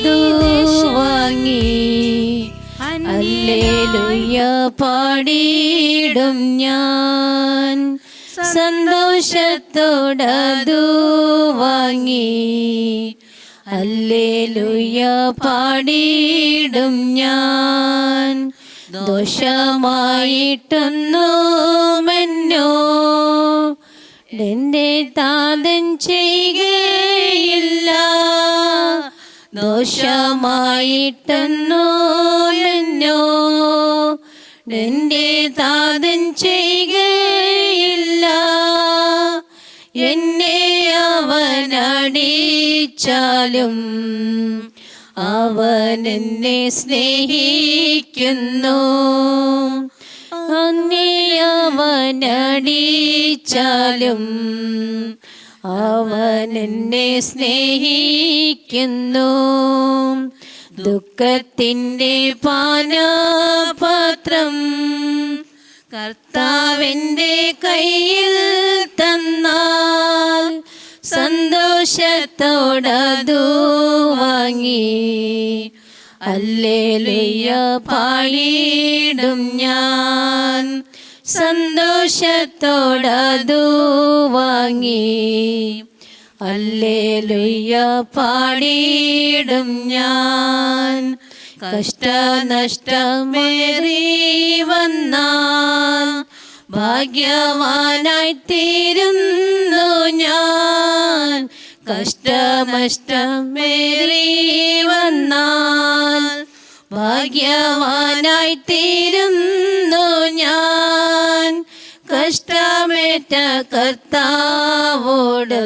ദേശത്തോടതു വാങ്ങി ഹല്ലേലൂയ പാടിയിടും ഞാൻ. സന്തോഷത്തോടതു വാങ്ങി ഹല്ലേലൂയ പാടിയിടും ഞാൻ. ദോഷമായിട്ടൊന്നുമെന്നോ എന്റെ താതൻ ചെയ്യുകയില്ല. ദോഷമായിട്ടൊന്നുമെന്നോ എന്റെ താതൻ ചെയ്യുകയില്ല. എന്നെ അവനടിച്ചാലും അവൻ എന്നെ സ്നേഹിക്കുന്നു. എന്നെ അവനടിച്ചാലും അവൻ എന്നെ സ്നേഹിക്കുന്നു. ദുഃഖത്തിൻ്റെ പാനപാത്രം കർത്താവിൻ്റെ കയ്യിൽ തന്നാൽ സന്തോഷത്തോടതു വാങ്ങി ഹല്ലേലൂയ പാടിയിടും ഞാൻ. സന്തോഷത്തോടതു വാങ്ങി ഹല്ലേലൂയ പാടിയിടും ഞാൻ. കഷ്ടനഷ്ടമേറി വന്നാൽ ഭാഗ്യവാനായി തീരുന്നു ഞാൻ. കഷ്ടനഷ്ടമേറി വന്നാൽ ഭാഗ്യവാനായി തീരുന്നു ഞാൻ. കഷ്ടമേറ്റ കർത്താവോട്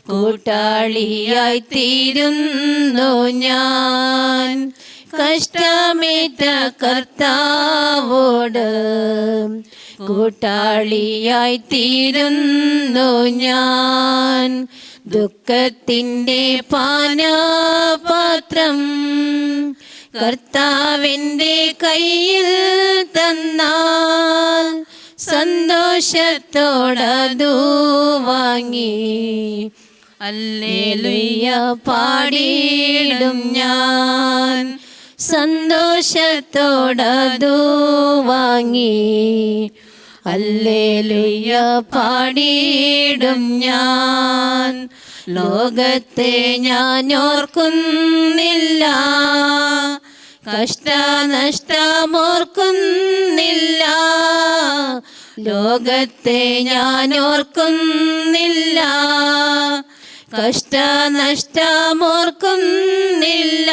കൂട്ടാളിയായി തീരുന്നു ഞാൻ. കഷ്ടമേറ്റ കർത്താവോട് കൂട്ടാളിയായി തീരുന്നു ഞാൻ. ദുഃഖത്തിൻ്റെ പാനപാത്രം കർത്താവിൻ്റെ കയ്യിൽ തന്നാൽ സന്തോഷത്തോടതു വാങ്ങി ഹല്ലേലൂയ പാടിയിടും ഞാൻ. സന്തോഷത്തോടതു വാങ്ങി ഹല്ലേലൂയ പാടിയിടും ഞാൻ. ലോകത്തെ ഞാൻ ഓർക്കുന്നില്ല, കഷ്ടനഷ്ടമോർക്കുന്നില്ല. ലോകത്തെ ഞാൻ ഓർക്കുന്നില്ല, കഷ്ടനഷ്ടമോർക്കുന്നില്ല.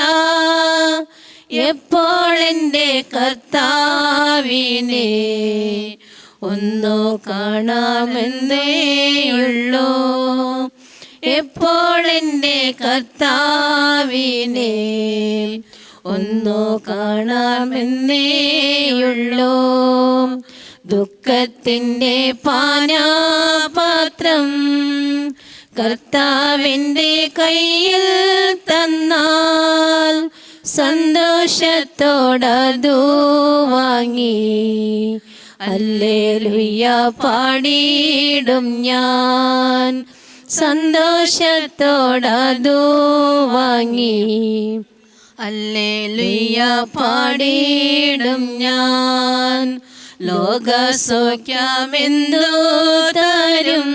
എപ്പോൾ എൻ്റെ കർത്താവിനെ ഒന്നു കാണാമെന്നേയുള്ളൂ. എപ്പോൾ എൻ്റെ കർത്താവിനെ ഒന്നു കാണാമെന്നേയുള്ളൂ. ദുഃഖത്തിൻ്റെ പാനപാത്രം കർത്താവിൻ്റെ കയ്യിൽ തന്നാൽ സന്തോഷത്തോടതു വാങ്ങി ഹല്ലേലൂയ പാടിയിടും ഞാൻ. സന്തോഷത്തോടതു വാങ്ങി ഹല്ലേലൂയ പാടിയിടും ഞാൻ. ലോകസൗഖ്യമെന്തു തരും,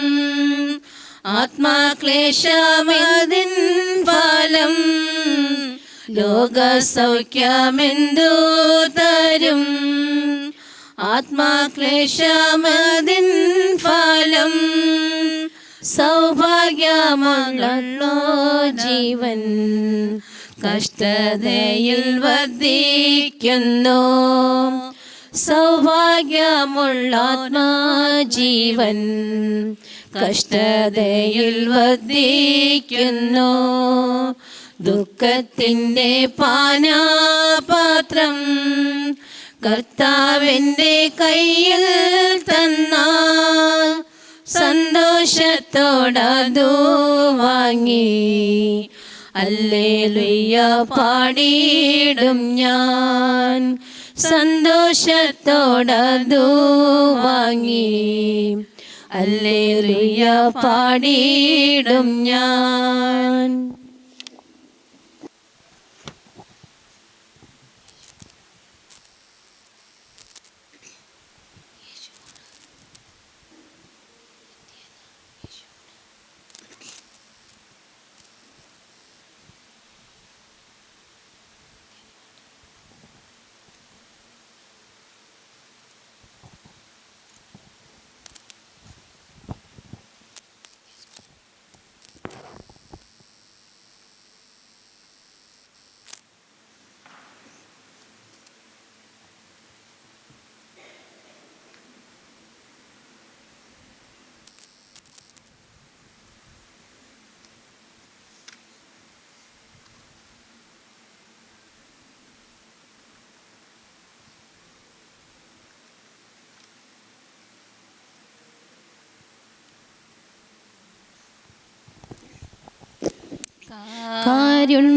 ആത്മക്ലേശമതിൻ ഫലം. ലോകസൗഖ്യമെന്തു തരും, ആത്മക്ലേശമതിൻ ഫലം. സൗഭാഗ്യമുള്ളോ ജീവൻ കഷ്ടതയിൽ വർദ്ധിക്കുന്നു. സൗഭാഗ്യമുള്ള ആത്മജീവൻ കഷ്ടതയിൽ വർദ്ധിക്കുന്നു. ദുഃഖത്തിൻ്റെ പാനപാത്രം കർത്താവിൻ്റെ കയ്യിൽ തന്നാൽ സന്തോഷത്തോടതു വാങ്ങി ഹല്ലേലൂയ പാടിയിടും ഞാൻ. സന്തോഷത്തോടതു വാങ്ങി ഹല്ലേലൂയ പാടിയിടും ഞാൻ. കാരുണ്യനിധിയാം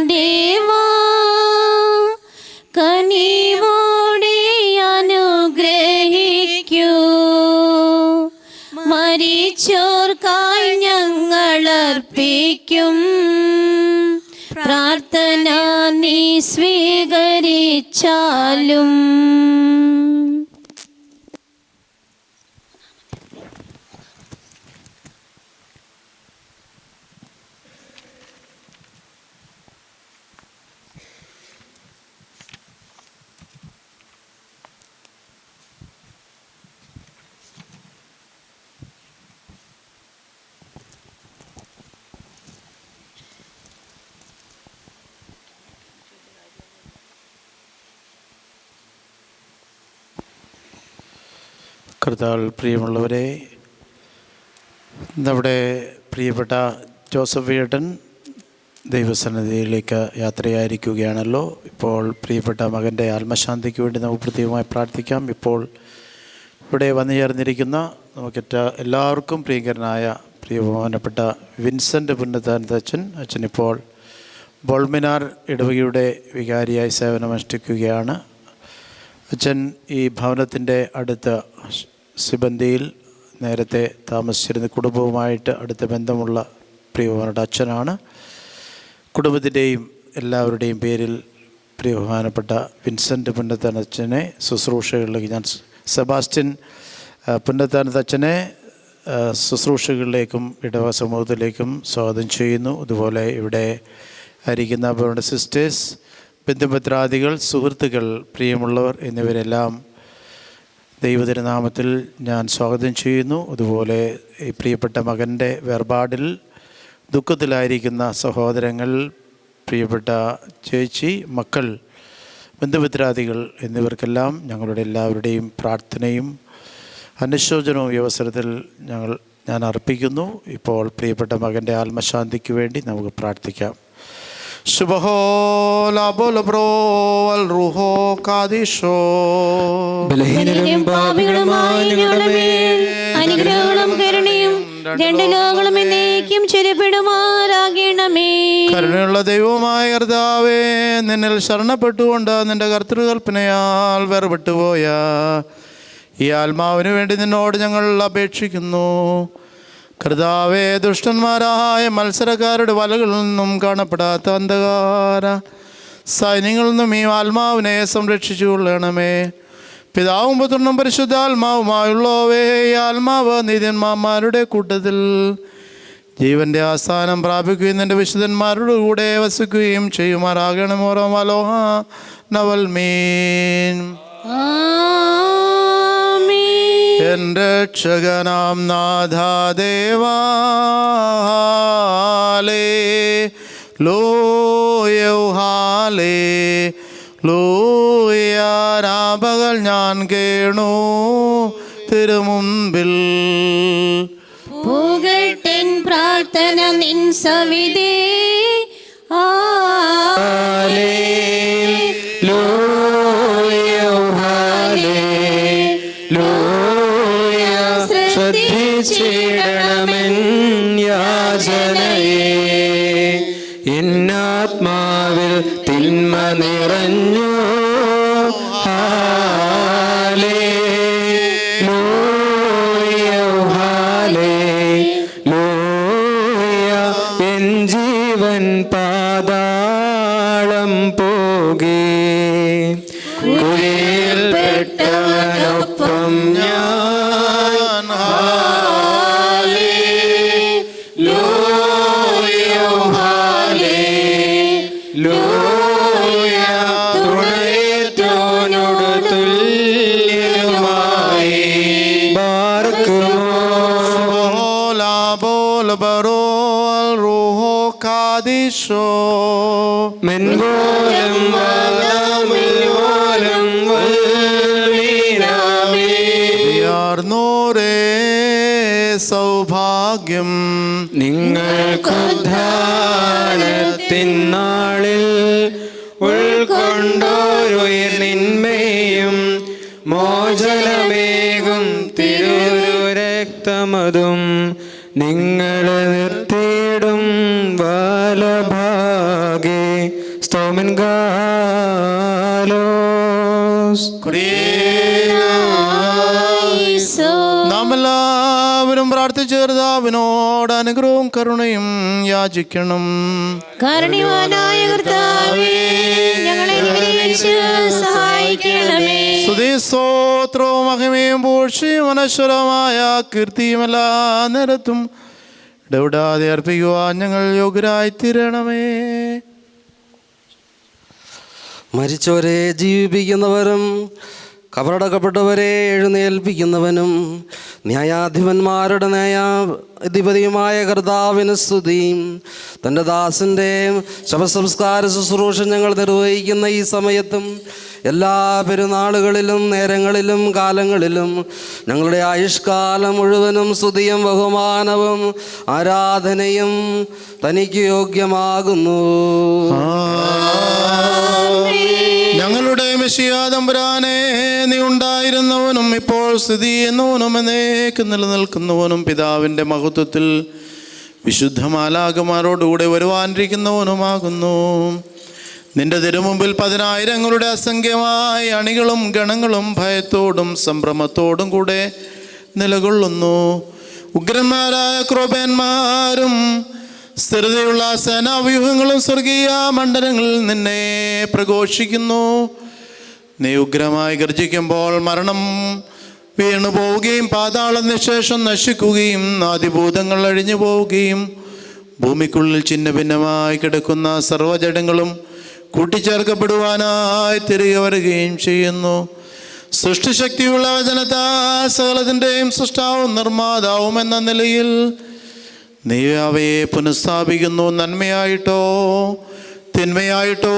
ദേവാ, കനിവോടെ അനുഗ്രഹിക്കൂ. മരിച്ചോർക്കായി ഞങ്ങൾ അർപ്പിക്കും പ്രാർത്ഥന നീ സ്വീകരിച്ചാലും. കർത്താവിൽ പ്രിയമുള്ളവരെ, നമ്മുടെ പ്രിയപ്പെട്ട ജോസഫ് ഏട്ടൻ ദൈവസന്നിധിയിലേക്ക് യാത്രയായിരിക്കുകയാണല്ലോ. ഇപ്പോൾ പ്രിയപ്പെട്ട മകൻ്റെ ആത്മശാന്തിക്ക് വേണ്ടി നമുക്ക് പ്രത്യേകമായി പ്രാർത്ഥിക്കാം. ഇപ്പോൾ ഇവിടെ വന്നു ചേർന്നിരിക്കുന്ന എല്ലാവർക്കും പ്രിയങ്കരനായ പ്രിയബഹുമാനപ്പെട്ട വിൻസെൻ്റ് പുന്നത്താനത്ത് അച്ഛനിപ്പോൾ ബോൾമിനാർ ഇടവകയുടെ വികാരിയായി സേവനമനുഷ്ഠിക്കുകയാണ്. അച്ഛൻ ഈ ഭവനത്തിൻ്റെ അടുത്ത സിബന്തിയിൽ നേരത്തെ താമസിച്ചിരുന്ന കുടുംബവുമായിട്ട് അടുത്ത ബന്ധമുള്ള പ്രിയബഹുമാനപ്പെട്ട അച്ഛനാണ്. കുടുംബത്തിൻ്റെയും എല്ലാവരുടെയും പേരിൽ പ്രിയബഹുമാനപ്പെട്ട വിൻസെൻ്റ് പുന്നത്താനത്തച്ഛനെ ശുശ്രൂഷകളിലേക്ക് ഞാൻ സെബാസ്റ്റ്യൻ പുന്നത്താനത്തച്ഛനെ ശുശ്രൂഷകളിലേക്കും ഇടവ സമൂഹത്തിലേക്കും സ്വാഗതം ചെയ്യുന്നു. അതുപോലെ ഇവിടെ ആയിരിക്കുന്ന അവരുടെ സിസ്റ്റേഴ്സ്, ബന്ധുമിത്രാദികൾ, സുഹൃത്തുക്കൾ, പ്രിയമുള്ളവർ എന്നിവരെല്ലാം ദൈവതിരുനാമത്തിൽ ഞാൻ സ്വാഗതം ചെയ്യുന്നു. അതുപോലെ ഈ പ്രിയപ്പെട്ട മകൻ്റെ വേർപാടിൽ ദുഃഖത്തിലായിരിക്കുന്ന സഹോദരങ്ങൾ, പ്രിയപ്പെട്ട ചേച്ചി, മക്കൾ, ബന്ധുമിത്രാദികൾ എന്നിവർക്കെല്ലാം ഞങ്ങളുടെ എല്ലാവരുടെയും പ്രാർത്ഥനയും അനുശോചനവും ഈ അവസരത്തിൽ ഞാൻ അർപ്പിക്കുന്നു. ഇപ്പോൾ പ്രിയപ്പെട്ട മകൻ്റെ ആത്മശാന്തിക്ക് വേണ്ടി നമുക്ക് പ്രാർത്ഥിക്കാം. ബലഹീനരും പാപികളുമായ ഞങ്ങളുടെ മേൽ അനുഗ്രഹങ്ങളും കരുണയും രണ്ട് ലോകങ്ങളും എന്നേക്കും ചൊരിയപ്പെടുമാറാകണമേ. കരുണയുള്ള ദൈവമായ കർത്താവേ, നിന്നിൽ ശരണപ്പെട്ടുകൊണ്ട് നിന്റെ കർത്തൃകൽപ്പനയാൽ വേർപെട്ടുപോയ ഈ ആത്മാവിന് വേണ്ടി നിന്നോട് ഞങ്ങൾ അപേക്ഷിക്കുന്നു. കർത്താവേ, ദുഷ്ടന്മാരായ മത്സരക്കാരുടെ വലകളിൽ നിന്നും കാണപ്പെടാത്ത അന്ധകാര സൈന്യങ്ങളിൽ നിന്നും ഈ ആത്മാവിനെ സംരക്ഷിച്ചു കൊള്ളണമേ. പിതാവും പുത്രനും പരിശുദ്ധാത്മാവുമായുള്ളവേ, ഈ ആത്മാവ് നീതിന്മാന്മാരുടെ കൂട്ടത്തിൽ ജീവൻ്റെ ആസ്ഥാനം പ്രാപിക്കുകയും നിൻ്റെ വിശുദ്ധന്മാരുടെ കൂടെ വസിക്കുകയും ചെയ്യുമാറാകണമോറമലോഹ നവൽമീൻ. എൻ്റെ രക്ഷകനാം നാഥാദേവാലേ ലോയൗഹാലേ ലോയാരാപകൽ ഞാൻ കേണു തിരുമുമ്പിൽ. പുകഴ്ത്തിൻ പ്രാർത്ഥന നിൻ സവിധേ ശ്രദ്ധിച്ചിടണമെൻ യാചനയെ. എന്നാത്മാവിൽ തിന്മ നിറഞ്ഞു എൻ ജീവൻ പാതാളം പോകേ. കുഴിയിൽപ്പെട്ടവനൊപ്പം ഞാൻ സൗഭാഗ്യം നിങ്ങൾക്കുദ്ധാനത്തിൻ നാളിൽ ഉൾക്കൊണ്ടോരുയർനിന്മയും മോചനമേകും തിരുരക്തമതും നിങ്ങൾ നിർത്തിയിട ഓമൻ ഗാലോസ്. നാം എല്ലാവരും പ്രാർത്ഥിച്ചു കർത്താവിനോട് അനുഗ്രഹവും കരുണയും യാചിക്കണം. കാരുണ്യവാനായ കർത്താവേ, ഞങ്ങളെ അനുഗ്രഹിച്ച് സഹായിക്കണമേ. സ്തുതി സ്തോത്രവും മഹിമയും പൂഴ്ചയും അനശ്വരമായ കീർത്തിയും എല്ലാ നേരത്തും ഇടവിടാതെ അർപ്പിക്കുവാൻ ഞങ്ങൾ യോഗ്യരായി തീരണമേ. മരിച്ചവരെ ജീവിപ്പിക്കുന്നവരും കബറടക്കപ്പെട്ടവരെ എഴുന്നേൽപ്പിക്കുന്നവനും ന്യായാധിപന്മാരുടെ ന്യായാധിപതിയുമായ കർത്താവിന് സ്തുതി. തൻ്റെ ദാസൻ്റെ ശവസംസ്കാര ശുശ്രൂഷ ഞങ്ങൾ നിർവഹിക്കുന്ന ഈ സമയത്തും എല്ലാ പെരുന്നാളുകളിലും നേരങ്ങളിലും കാലങ്ങളിലും ഞങ്ങളുടെ ആയുഷ്കാലം മുഴുവനും സ്തുതിയും ബഹുമാനവും ആരാധനയും തനിക്ക് യോഗ്യമാകുന്നു. ഞങ്ങളുടെ മെശിഹാ തമ്പുരാനെ, നീ ഉണ്ടായിരുന്നവനും ഇപ്പോൾ സ്ഥിതി ചെയ്യുന്നവനും എന്നേക്കും നിലനിൽക്കുന്നവനും പിതാവിൻ്റെ മഹത്വത്തിൽ വിശുദ്ധ മാലാഖമാരോടുകൂടെ വരുവാനിരിക്കുന്നവനുമാകുന്നു. നിന്റെ തിരുമുമ്പിൽ 10,000 അസംഖ്യമായ അണികളും ഗണങ്ങളും ഭയത്തോടും സംഭ്രമത്തോടും കൂടെ നിലകൊള്ളുന്നു. ഉഗ്രന്മാരായ ക്രോപന്മാരും സ്ഥിരതയുള്ള സേനാവ്യൂഹങ്ങളും സ്വർഗീയ മണ്ഡലങ്ങളിൽ നിന്നെ പ്രഘോഷിക്കുന്നു. നീ ഉഗ്രമായി ഗർജിക്കുമ്പോൾ മരണം വീണു പോവുകയും പാതാള നിശേഷം നശിക്കുകയും ആദിഭൂതങ്ങൾ അഴിഞ്ഞു പോവുകയും ഭൂമിക്കുള്ളിൽ ചിന്ന ഭിന്നമായി കിടക്കുന്ന സർവ്വജടങ്ങളും കൂട്ടിച്ചേർക്കപ്പെടുവാനായി തിരികെ വരികയും ചെയ്യുന്നു. സൃഷ്ടിശക്തിയുള്ള വചനത്താൽ സകലത്തിൻ്റെയും സൃഷ്ടാവും നിർമ്മാതാവും എന്ന നിലയിൽ നീ അവയെ പുനഃസ്ഥാപിക്കുന്നു. നന്മയായിട്ടോ തിന്മയായിട്ടോ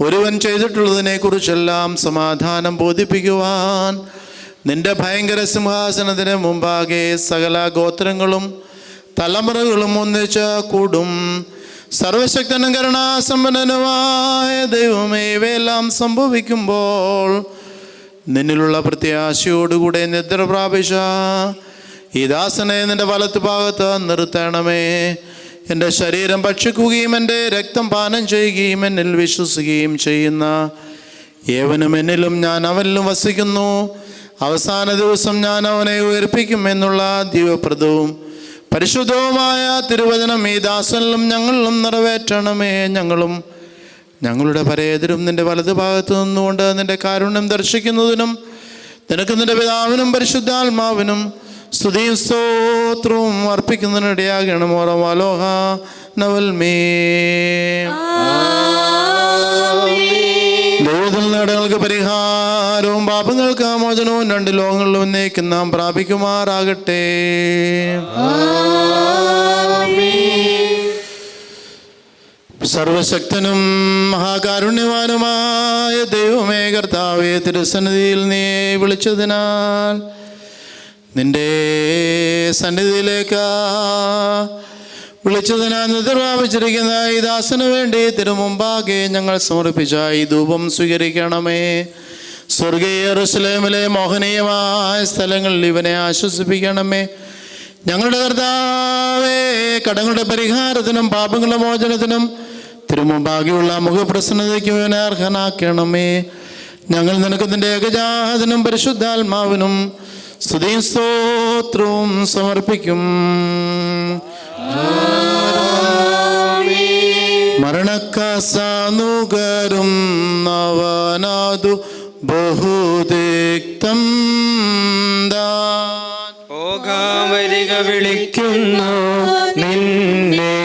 ഒരുവൻ ചെയ്തിട്ടുള്ളതിനെ കുറിച്ചെല്ലാം സമാധാനം ബോധിപ്പിക്കുവാൻ നിന്റെ ഭയങ്കര സിംഹാസനത്തിന് മുമ്പാകെ സകല ഗോത്രങ്ങളും തലമുറകളും ഒന്നിച്ച് കൂടും. സർവശക്തനും കരുണാസമ്പന്നനുമായ ദൈവമേ, ഇവയെല്ലാം സംഭവിക്കുമ്പോൾ നിന്നിലുള്ള പ്രത്യാശയോടുകൂടെ നിദ്ര പ്രാപിച്ച ഈ ദാസനെ നിന്റെ വലത്ത് ഭാഗത്ത് നിർത്തണമേ. എൻ്റെ ശരീരം ഭക്ഷിക്കുകയും എൻ്റെ രക്തം പാനം ചെയ്യുകയും എന്നിൽ വിശ്വസിക്കുകയും ചെയ്യുന്ന ഏവനും എന്നിലും ഞാൻ അവനിലും വസിക്കുന്നു. അവസാന ദിവസം ഞാൻ അവനെ ഉയർപ്പിക്കും എന്നുള്ള ദിവ്യപ്രദവും പരിശുദ്ധവുമായ തിരുവചനം ഈ ദാസനിലും ഞങ്ങളിലും നിറവേറ്റണമേ. ഞങ്ങളും ഞങ്ങളുടെ പരേതരും നിന്റെ വലത് ഭാഗത്ത് നിന്നുകൊണ്ട് നിന്റെ കാരുണ്യം ദർശിക്കുന്നതിനും നിനക്ക് നിന്റെ പിതാവിനും പരിശുദ്ധാത്മാവിനും സ്തുതിയും സ്തോത്രവും അർപ്പിക്കുന്നതിനിടയാകണം. ഓറവാലോഹ നവൽമേ. ദൈവത്തിൽ നേടങ്ങൾക്ക് പരിഹാരവും പാപങ്ങൾക്ക് മോചനവും 2 ലോകങ്ങളിലും എന്നേക്കും നാം പ്രാപിക്കുമാറാകട്ടെ. സർവശക്തനും മഹാകാരുണ്യവാനുമായ ദൈവമേ, കർത്താവേ, തിരുസന്നിധിയിൽ നീ വിളിച്ചതിനാൽ നിന്റെ സന്നിധിയിലേക്ക് വിളിച്ചതിനാൽ നിർദ്രാപിച്ചിരിക്കുന്ന ഈ ദാസന് വേണ്ടി തിരുമുമ്പാകെ ഞങ്ങൾ സമർപ്പിച്ച ഈ ധൂപം സ്വീകരിക്കണമേ. സ്വർഗീയ യെരൂശലേമിലെ മോഹനീയമായ സ്ഥലങ്ങളിൽ ഇവനെ ആശ്വസിപ്പിക്കണമേ. ഞങ്ങളുടെ കർത്താവേ, കടങ്ങളുടെ പരിഹാരത്തിനും പാപങ്ങളുടെ മോചനത്തിനും തിരുമുമ്പാകെയുള്ള മുഖപ്രസന്നതയ്ക്കും ഇവനെ അർഹനാക്കണമേ. ഞങ്ങൾ നിനക്ക് നിന്റെ ഏകജാതനും പരിശുദ്ധാത്മാവിനും സ്തുതിയും സ്തോത്രവും സമർപ്പിക്കും. മരണക്കാസാനുകരും നവനാദു ബഹുദിക്തം പോകാൻ വരിക വിളിക്കുന്നു നിന്നെ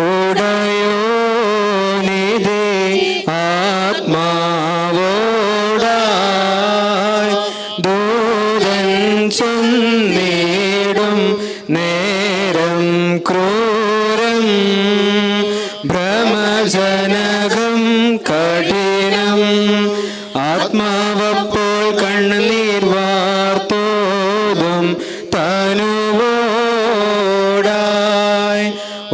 ഓടയോ നിധി ആത്മാവോടായി ദൂരൻ ചൊന്നീടും നേരം ക്രൂരം ഭ്രമജനകം കഠിനം ആത്മാവപ്പോൾ കണ്ണുനീർ വാർത്തോതും തനുവോടായി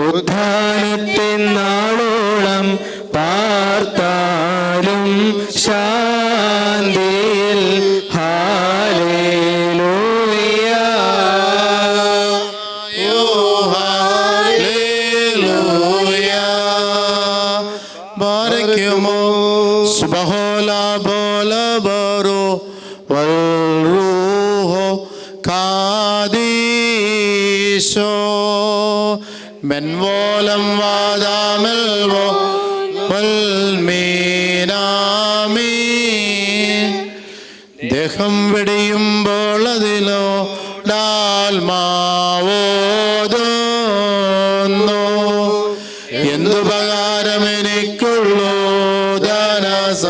ഉദ്ധാനത്തിൻ നാളോളം പാർത്താലും ശാന്തിയിൽ ഹാലേലൂയ ഹാലേലൂയ. കഴിയുമോ? സുബഹോല ബോല ബറോ വൽറൂഹോ കാദീശോ മെൻവോലം വാദാമൽവോ വൽമീനാമീൻ. ദേഹം വെടിയുമ്പോൾ അതിലോ ഡാൽമാവോതുന്നു. എന്തുപകാരം എനിക്കുള്ളൂ ധനസമ്പാദ്യത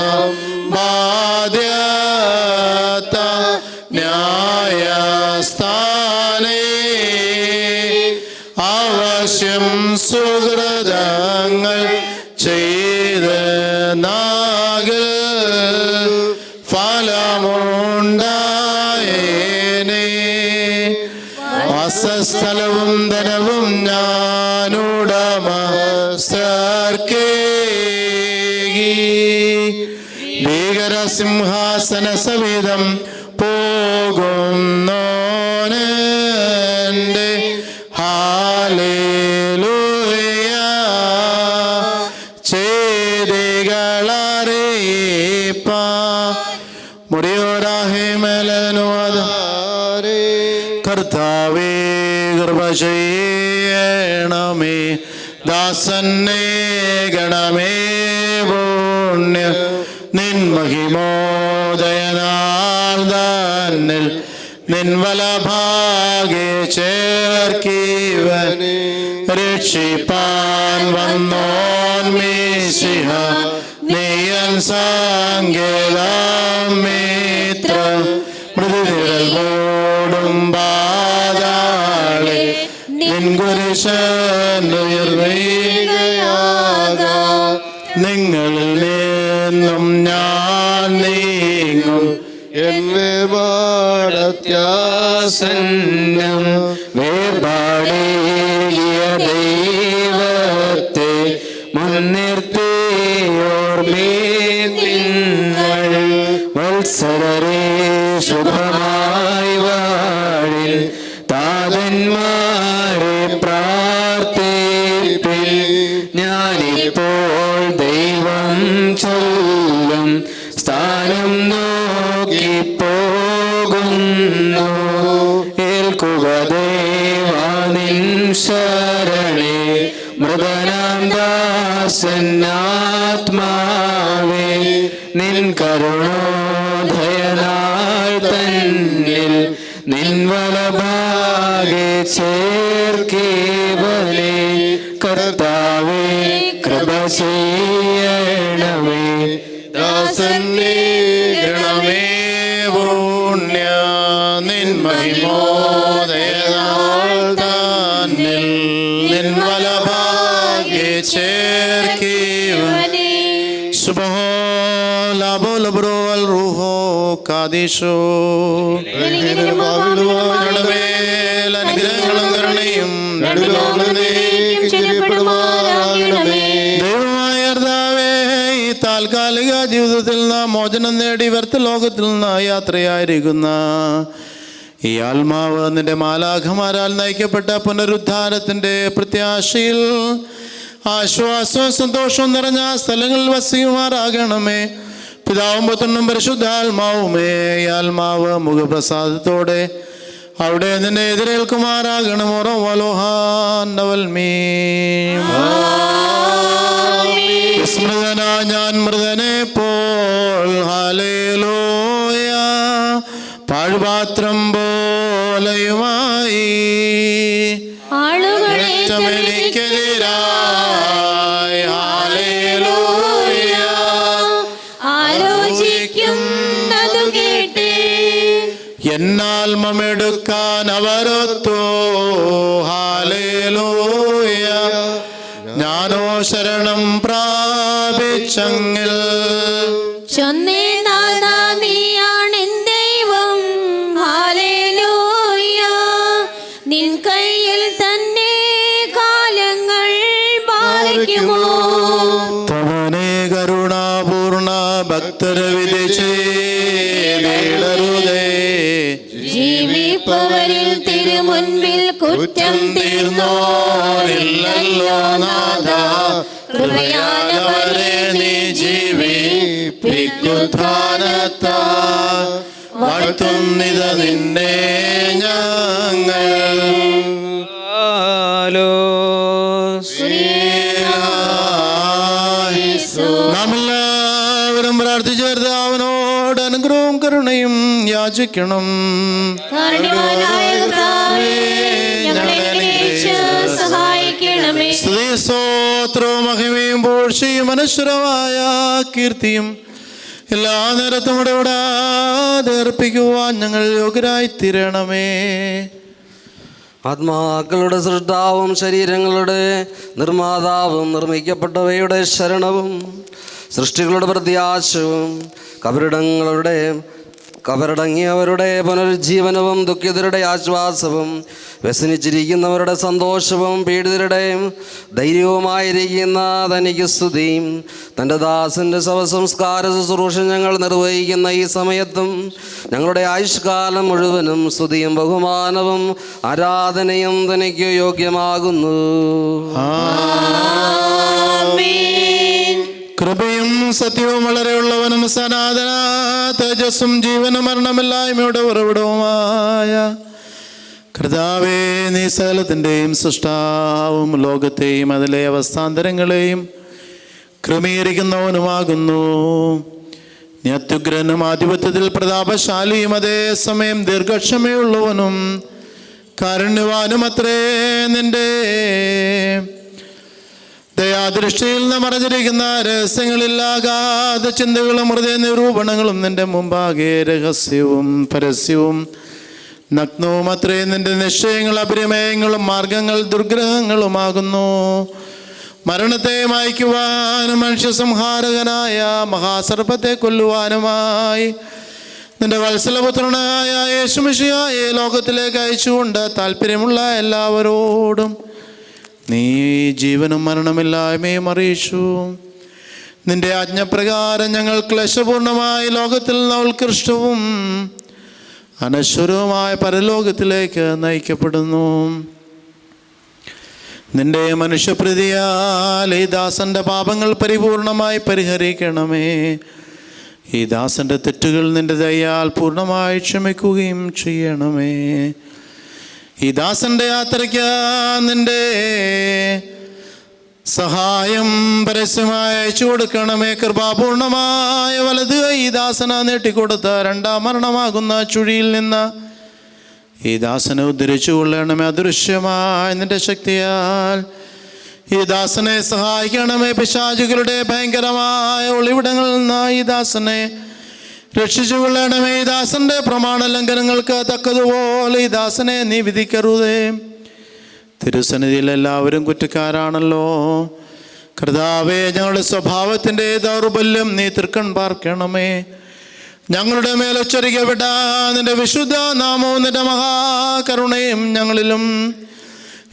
ന്യായസ്ഥാനേ. അവശ്യം സുഹൃതങ്ങൾ ചെയ്ത് നാഗിൽ ഫലമുണ്ടായേനേ. വാസസ്ഥലവും ധനവും ഞാനുടമസ്ഥർക്കേകി. ഭീകരസിംഹാസന സവിധം പോകുന്നോനെന്റെ ഹാലേലൂയ. ചെയ്തികളറിയിപ്പ മുറിയോരാഹേ മേലനുവാദാരേ. കർത്താവേ കൃപ ചെയ്യണമേ, ദാസന്നെ ഗണമേ പുണ്യ നിൻ മഹിമോദയനാൾ തന്നിൽ നിൻ വലഭാഗെ ചേർക്കിവനെ. രക്ഷിപ്പാൻ വന്നോൻ മിശിഹ നീയൻ സങ്കേതമിത്ര. മൃദുവിരൽ മൂടും പാതാളെ നിൻ കുരിശുയർന്നീകയാകാം. നിങ്ങളിൽ നിന്നും ഞാൻ നീങ്ങും വേർപാടത്യാസന്നം. വേർപാടേകിയ ദൈവത്തെ മുൻനിർത്തിയോർമ്മേത്തിങ്ങൾ. വത്സരരേ ശുഭമായി വാഴിൽ താതന്മാരെ പ്രാർത്ഥിപ്പിൽ. ഞാനിപ്പോൾ ദൈവം ചൊല്ലും സ്ഥാനം നോക്കി പോകുന്നു. ഏൽക്കുക ദേവാ നിൻ ശരണേ. മൃദനാം ദാസനാത്മാവേ നിൻ കരുണോദയനാൾ തന്നിൽ നിൻ വലഭാഗെ ചേർക്കേവനെ. കർത്താവേ കൃപ ചെയ്യണമേ, ദാസന്നെ ഗണമേ പുണ്യ നിൻ മഹിമോദയനാൾ തന്നിൽ നിൻ വലഭാഗെ ചേർക്കേവനെ. സുബഹോല ബോല ബ്രോ അൽ റൂഹോ കാദീശോ. മേൽ അനുഗ്രഹങ്ങളും കരുണയും ദൈവമായ കർത്താവേ, ഈ താൽക്കാലിക ജീവിതത്തിൽ നിന്ന് മോചനം നേടി വ്യർത്ഥ ലോകത്തിൽ നിന്ന് യാത്രയായിരിക്കുന്ന ഈ ആത്മാവ് നിന്റെ മാലാഖമാരാൽ നയിക്കപ്പെട്ട പുനരുദ്ധാരത്തിൻ്റെ പ്രത്യാശയിൽ ആശ്വാസവും സന്തോഷവും നിറഞ്ഞ സ്ഥലങ്ങളിൽ വസിക്കുമാറാകണമേ. പിതാവും പുത്രനും പരിശുദ്ധാത്മാവുമേ, ഈ ആത്മാവ് മുഖപ്രസാദത്തോടെ അവിടെ നിന്നെ എതിരേൽക്കുമാറാകണം. സ്മൃതനാ ഞാൻ മൃതനെ പോൽ ഹല്ലേലൂയ പാഴ്പാത്രം പോലെയുമായി ഏറ്റമെനിക്കെതിരായി ഹല്ലേലൂയ ആലോചിക്കുന്നതു കേട്ടേ എന്നാൽ മമെടുക്കാൻ അവരൊത്തു ഹല്ലേലൂയ. ഞാനോ ശരണം പ്രാപിച്ചെങ്കിൽ ചൊന്നേ നാഥാ നീയാണെൻ ദൈവം ഹല്ലേലൂയ. നിൻ കയ്യിൽ തന്നെ കാലങ്ങൾ പാലിക്കുമോ. തവനെ കരുണാപൂർണ ഭക്തര വിധിച്ചേടരുതേ. ജീവിപ്പവരിൽ തിരുമുൻപിൽ കുറ്റം തീർന്നോരില്ലല്ലോ നാഥ, കൃപയാലവരെ നീ വാഴ്ത്തുന്നിത നിന്നെ ഞങ്ങൾ. നാം എല്ലാവരും പ്രാർത്ഥിച്ചു അവനോട് അനുഗ്രഹവും കരുണയും യാചിക്കണം. കാരുണ്യവാനായ കർത്താവേ, ഞങ്ങളെ അനുഗ്രഹിച്ച് സഹായിക്കണമേ. സ്തുതി, സ്തോത്രവും മഹിമയും പൂഴ്ചയും അനശ്വരമായ കീർത്തിയും എല്ലാ നേരത്തും ഇടപെടാതെ അർപ്പിക്കുവാൻ ഞങ്ങൾ യോഗ്യരായി തീരണമേ. ആത്മാക്കളുടെ സൃഷ്ടാവും ശരീരങ്ങളുടെ നിർമ്മാതാവും നിർമ്മിക്കപ്പെട്ടവയുടെ ശരണവും സൃഷ്ടികളുടെ പ്രത്യാശവും കബറടങ്ങിയവരുടെ പുനരുജ്ജീവനവും ദുഃഖിതരുടെ ആശ്വാസവും വ്യസനിച്ചിരിക്കുന്നവരുടെ സന്തോഷവും പീഡിതരുടെ ധൈര്യവുമായിരിക്കുന്ന തനിക്ക് സ്തുതിയും തൻ്റെ ദാസൻ്റെ ശവസംസ്കാര ശുശ്രൂഷ ഞങ്ങൾ നിർവഹിക്കുന്ന ഈ സമയത്തും ഞങ്ങളുടെ ആയുഷ്കാലം മുഴുവനും സ്തുതിയും ബഹുമാനവും ആരാധനയും തനിക്ക് യോഗ്യമാകുന്നു. കൃപയും സത്യവും വളരെയുള്ളവനും സനാതന തേജസ്സും ജീവനും മരണമില്ലായ്മയുടെ ഉറവിടവുമായ കർത്താവേ, നീ സകലത്തിൻ്റെയും സൃഷ്ടാവും ലോകത്തെയും അതിലെ അവസ്ഥാന്തരങ്ങളെയും ക്രമീകരിക്കുന്നവനുമാകുന്നു. നീ അത്യുഗ്രനും ആധിപത്യത്തിൽ പ്രതാപശാലിയും അതേസമയം ദീർഘക്ഷമയുള്ളവനും കാരുണ്യവാനും അത്രേ. നിന്റെ ദയാദൃഷ്ടിയിൽ നിന്ന് മറഞ്ഞിരിക്കുന്ന രഹസ്യങ്ങളില്ലാകാതെ ചിന്തകളും ഹൃദയ നിരൂപണങ്ങളും നിന്റെ മുമ്പാകെ രഹസ്യവും പരസ്യവും നഗ്നവും അത്രേ. നിന്റെ നിശ്ചയങ്ങൾ അപരിമേയങ്ങളും മാർഗങ്ങൾ ദുർഗ്രഹങ്ങളുമാകുന്നു. മരണത്തെ മായ്ക്കുവാനും മനുഷ്യസംഹാരകനായ മഹാസർപ്പത്തെ കൊല്ലുവാനുമായി നിന്റെ വത്സലപുത്രനായ യേശുമിശിഹായെ ലോകത്തിലേക്ക് അയച്ചുകൊണ്ട് താല്പര്യമുള്ള എല്ലാവരോടും നീ ജീവനും മരണമില്ലായ്മയും അറിയിച്ചു. നിന്റെ ആജ്ഞപ്രകാരം ഞങ്ങൾ ക്ലേശപൂർണമായി ലോകത്തിൽ നിന്ന് ഉത്കൃഷ്ടവും അനശ്വരവുമായ പരലോകത്തിലേക്ക് നയിക്കപ്പെടുന്നു. നിന്റെ മനുഷ്യപ്രീതിയാൽ ഈ ദാസന്റെ പാപങ്ങൾ പരിപൂർണമായി പരിഹരിക്കണമേ. ഈ ദാസന്റെ തെറ്റുകൾ നിന്റെ ദയയാൽ പൂർണ്ണമായി ക്ഷമിക്കുകയും ചെയ്യണമേ. ഈ ദാസന്റെ യാത്രയ്ക്ക് നിന്റെ സഹായം പരസ്യമായി അയച്ചു കൊടുക്കണമേ. കൃപാപൂർണമായ വലത് ഈ ദാസന നീട്ടിക്കൊടുത്ത രണ്ടാം മരണമാകുന്ന ചുഴിയിൽ നിന്ന് ഈ ദാസനെ ഉദ്ധരിച്ചു കൊള്ളണമേ. അദൃശ്യമായ നിന്റെ ശക്തിയാൽ ഈ ദാസനെ സഹായിക്കണമേ. പിശാചുകളുടെ ഭയങ്കരമായ ഒളിവിടങ്ങളിൽ നിന്ന് ഈ ദാസനെ രക്ഷിച്ചു കൊള്ളണമേ. ഈ ദാസന്റെ പ്രമാണ ലംഘനങ്ങൾക്ക് തക്കതുപോലെ ഈ ദാസനെ നീ വിധിക്കരുതേ. തിരുസന്നിധിയിൽ എല്ലാവരും കുറ്റക്കാരാണല്ലോ. കർത്താവേ, ഞങ്ങളുടെ സ്വഭാവത്തിൻ്റെ ദൗർബല്യം നീ തൃക്കൺ പാർക്കണമേ. ഞങ്ങളുടെ മേൽ ഉച്ചരിക്കപ്പെട്ട നിന്റെ വിശുദ്ധ നാമവും നിന്റെ മഹാകരുണയും ഞങ്ങളിലും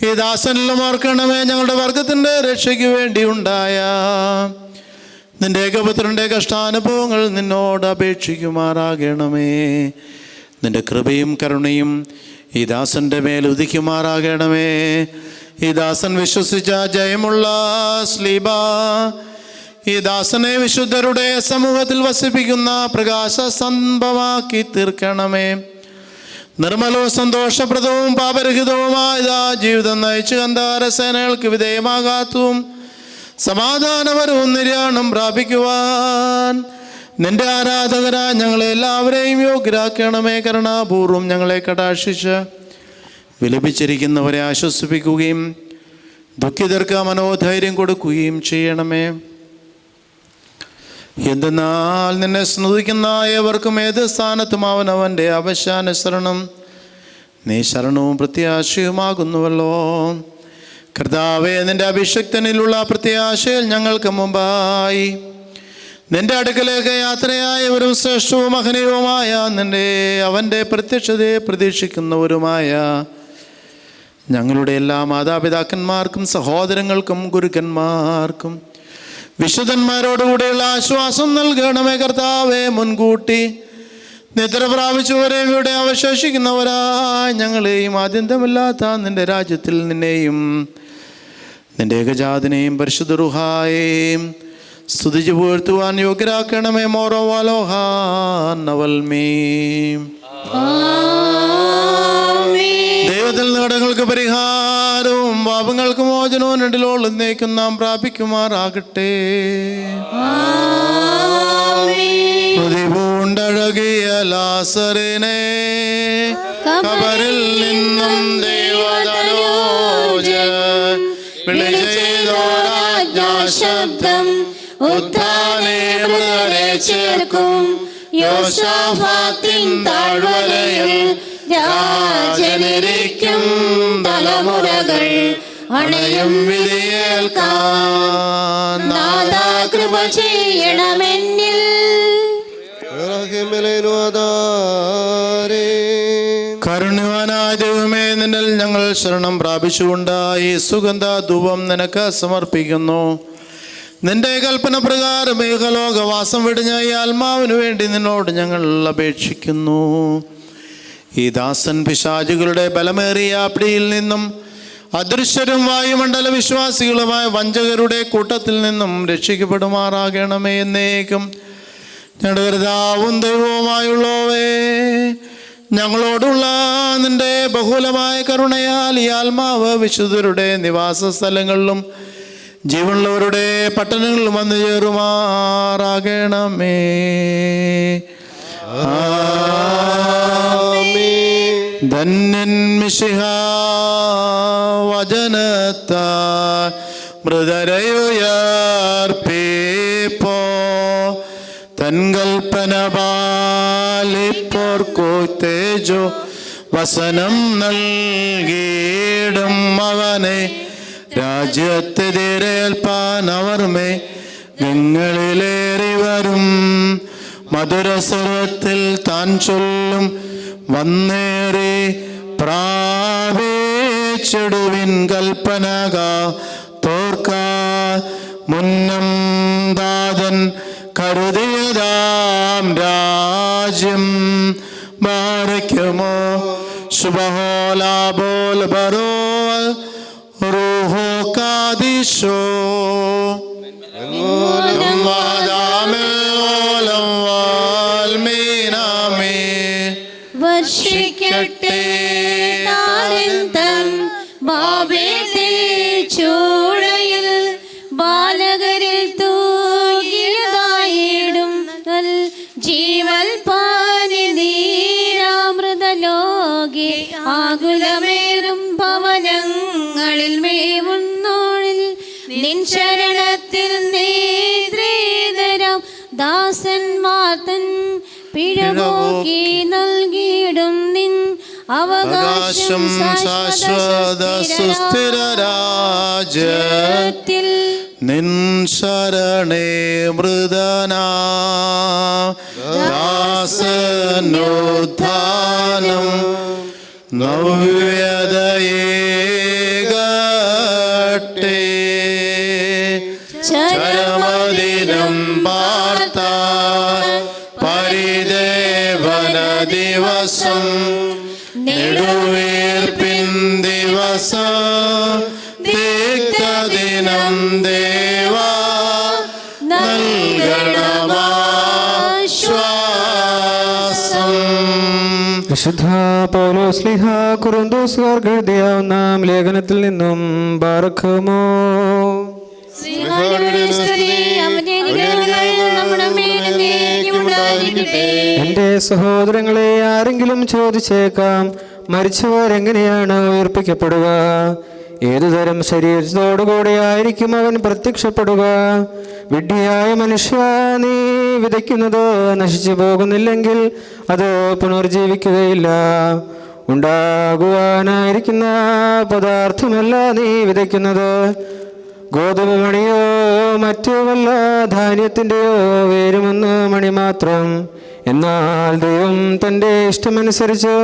ഈ ദാസനിലും ഓർക്കണമേ. ഞങ്ങളുടെ വർഗത്തിൻ്റെ രക്ഷയ്ക്ക് വേണ്ടി ഉണ്ടായ നിന്റെ ഏകപുത്രൻ്റെ കഷ്ടാനുഭവങ്ങൾ നിന്നോട് അപേക്ഷിക്കുമാറാകണമേ. നിന്റെ കൃപയും കരുണയും ഈ ദാസന്റെ മേൽ ഉദിക്കുമാറാകണമേ. ഈ ദാസൻ വിശ്വസിച്ച ജയമുള്ള സ്ലീബ ഈ ദാസനെ വിശുദ്ധരുടെ സമൂഹത്തിൽ വസിപ്പിക്കുന്ന പ്രകാശ സംഭവമാക്കി തീർക്കണമേ. നിർമ്മലവും സന്തോഷപ്രദവും പാപരഹിതവുമായ ജീവിതം നയിച്ച് അന്ധകാരസേനകൾക്ക് വിധേയമാകാത്തതും സമാധാനപരവും നിര്യാണം പ്രാപിക്കുവാൻ നിന്റെ ആരാധകരായ ഞങ്ങളെല്ലാവരെയും യോഗ്യരാക്കണമേ. കരുണാപൂർവം ഞങ്ങളെ കടാക്ഷിച്ച് വിലപിച്ചിരിക്കുന്നവരെ ആശ്വസിപ്പിക്കുകയും ദുഃഖിതർക്ക് മനോധൈര്യം കൊടുക്കുകയും ചെയ്യണമേ. എന്തെന്നാൽ നിന്നെ സ്തുതിക്കുന്ന ഏവർക്കും ഏത് സ്ഥാനത്തും അവനവൻ്റെ അവശാനുസരണം നീ ശരണവും പ്രത്യാശയുമാകുന്നുവല്ലോ. കർത്താവേ, നിന്റെ അഭിഷക്തനിലുള്ള പ്രത്യാശയിൽ ഞങ്ങൾക്ക് മുമ്പായി നിന്റെ അടുക്കലേക്ക് യാത്രയായവരും ശ്രേഷ്ഠവും മഹനീയവുമായ അവൻ്റെ പ്രത്യക്ഷതയെ പ്രതീക്ഷിക്കുന്നവരുമായ ഞങ്ങളുടെ എല്ലാ മാതാപിതാക്കന്മാർക്കും സഹോദരങ്ങൾക്കും ഗുരുക്കന്മാർക്കും വിശുദ്ധന്മാരോടുകൂടിയുള്ള ആശ്വാസം നൽകണമേ. കർത്താവേ, മുൻകൂട്ടി നിദ്ര പ്രാപിച്ചവരെയും ഇവിടെ അവശേഷിക്കുന്നവരായി ഞങ്ങളെയും ആദ്യന്തമില്ലാത്ത നിന്റെ രാജ്യത്തിൽ നിന്നെയും നിന്റെ ഏകജാതനെയും പരിശുദ്ധ റുഹായെയും സ്തുതിച്ചു പുകഴ്ത്തുവാൻ യോഗ്യരാക്കണമേ. മോറോ വാലോഹാ നവൽമീ. ദൈവത്തിൽ കടങ്ങൾക്ക് പരിഹാരവും പാപങ്ങൾക്ക് മോചനവും രണ്ടിലോളം എന്നേക്കും നാം പ്രാപിക്കുമാറാകട്ടെ. പൂണ്ടഴകിയ ലാസറിനെ കബറിൽ നിന്നും ശബ്ദം ഉത്ഥാനെ മൃതരെ ചേർക്കും. യോശാഫാത്തിൻ താഴ്വരയിൽ രാജനിരിക്കും. തലമുറകൾ അണയും വിധിയേൽക്കാൻ നാഥാ കൃപ ചെയ്യണമെന്നിൽ. കരുണ്യവാനായ ദൈവമേ, നിന്നിൽ ഞങ്ങൾ ശരണം പ്രാപിച്ചുകൊണ്ട് ഈ സുഗന്ധ ധൂപം നിനക്ക് സമർപ്പിക്കുന്നു. നിന്റെ കൽപ്പന പ്രകാരം ഏകലോകവാസം വെടിഞ്ഞ ഈ ആത്മാവിന് വേണ്ടി നിന്നോട് ഞങ്ങൾ അപേക്ഷിക്കുന്നു. ഈ ദാസൻ പിശാചുകളുടെ ബലമേറിയ പിടിയിൽ നിന്നും അദൃശ്യരും വായുമണ്ഡല വിശ്വാസികളുമായ വഞ്ചകരുടെ കൂട്ടത്തിൽ നിന്നും രക്ഷിക്കപ്പെടുമാറാകണമേ എന്നേക്കും. ഞങ്ങളുടെ കർത്താവും ദൈവവുമായുള്ളവേ, ഞങ്ങളോടുള്ള നിന്റെ ബഹുലമായ കരുണയാൽ ഈ ആത്മാവ് വിശുദ്ധരുടെ നിവാസ സ്ഥലങ്ങളിലും ജീവനുള്ളവരുടെ പട്ടണങ്ങളിലും വന്നു ചേരുമാറാകണമേ. ധന്യൻ മിശിഹാ വചനത്താൽ മൃതരയുയർപ്പിപ്പോ തൻ കൽപ്പന പാലിപ്പോർക്കോ തേജോ വസനം നൽകിയിടും അവനെ രാജ്യത്തെതിരേൽപ്പാൻ അവർമേ ഞങ്ങളിലേറി വരും. മധുരസ്വരത്തിൽ താൻ ചൊല്ലും വന്നേറി പ്രാപിച്ചെടുവിൻ കൽപ്പനക തോർക്ക മുന്നം ദാതൻ കരുതിയതാം രാജ്യം ബാരയ്ക്കുമോ ശുഭഹോലാബോൽ ബറോൽ റൂഹോ കാദിശോ വർഷിക്കട്ടെ ബാബേലിൽ ചൂടയിൽ ബാലകരിൽ തൂകിയതായിടും ജീവൽ പാനി നീരാമൃതലോകെ ആകുലമേറും ഭവനങ്ങളിൽ മേവുന്നോളിൽ നിൻ ശരണത്തിൽ നേതൃതരം ദാസന്മാർ തൻ പിഴപോക്കി നൽകിയിടും നിൻ അവകാശം ശാശ്വത സുസ്ഥിര രാജ്യത്തിൽ. നിൻ ശരണേ മൃദനാ ദാസനോദ്ധാനം നവ്യതയേകട്ടെ. ചരമദിനം പാർത്ത പരിദേവന ദിവസം നെടുവീർപ്പിൻ ദിവസം ദിനം ദേവാ നൽകണമാശ്വാസം. വിശുദ്ധ പൗലോസ്ലീഹ കൊരിന്തോസുകാർക്ക് എഴുതിയ ഒന്നാം ലേഖനത്തിൽ നിന്നും ബാറക്കുമോ. എന്റെ സഹോദരങ്ങളെ, ആരെങ്കിലും ചോദിച്ചേക്കാം, മരിച്ചവർ എങ്ങനെയാണ് ഉയർപ്പിക്കപ്പെടുക? ഏതുതരം ശരീരത്തോടുകൂടെ ആയിരിക്കും അവൻ പ്രത്യക്ഷപ്പെടുക? വിഡ്ഢിയായ മനുഷ്യ, നീ വിതയ്ക്കുന്നത് നശിച്ചു പോകുന്നില്ലെങ്കിൽ അത് പുനർജീവിക്കുകയില്ല. ഉണ്ടാകുവാനായിരിക്കുന്ന പദാർത്ഥമല്ല നീ വിതയ്ക്കുന്നത്, ഗോതമ്പ് മണിയോ മറ്റു വല്ല ധാന്യത്തിൻ്റെയോ വേരുമെന്ന് മണി മാത്രം. എന്നാൽ ദൈവം തൻ്റെ ഇഷ്ടമനുസരിച്ച്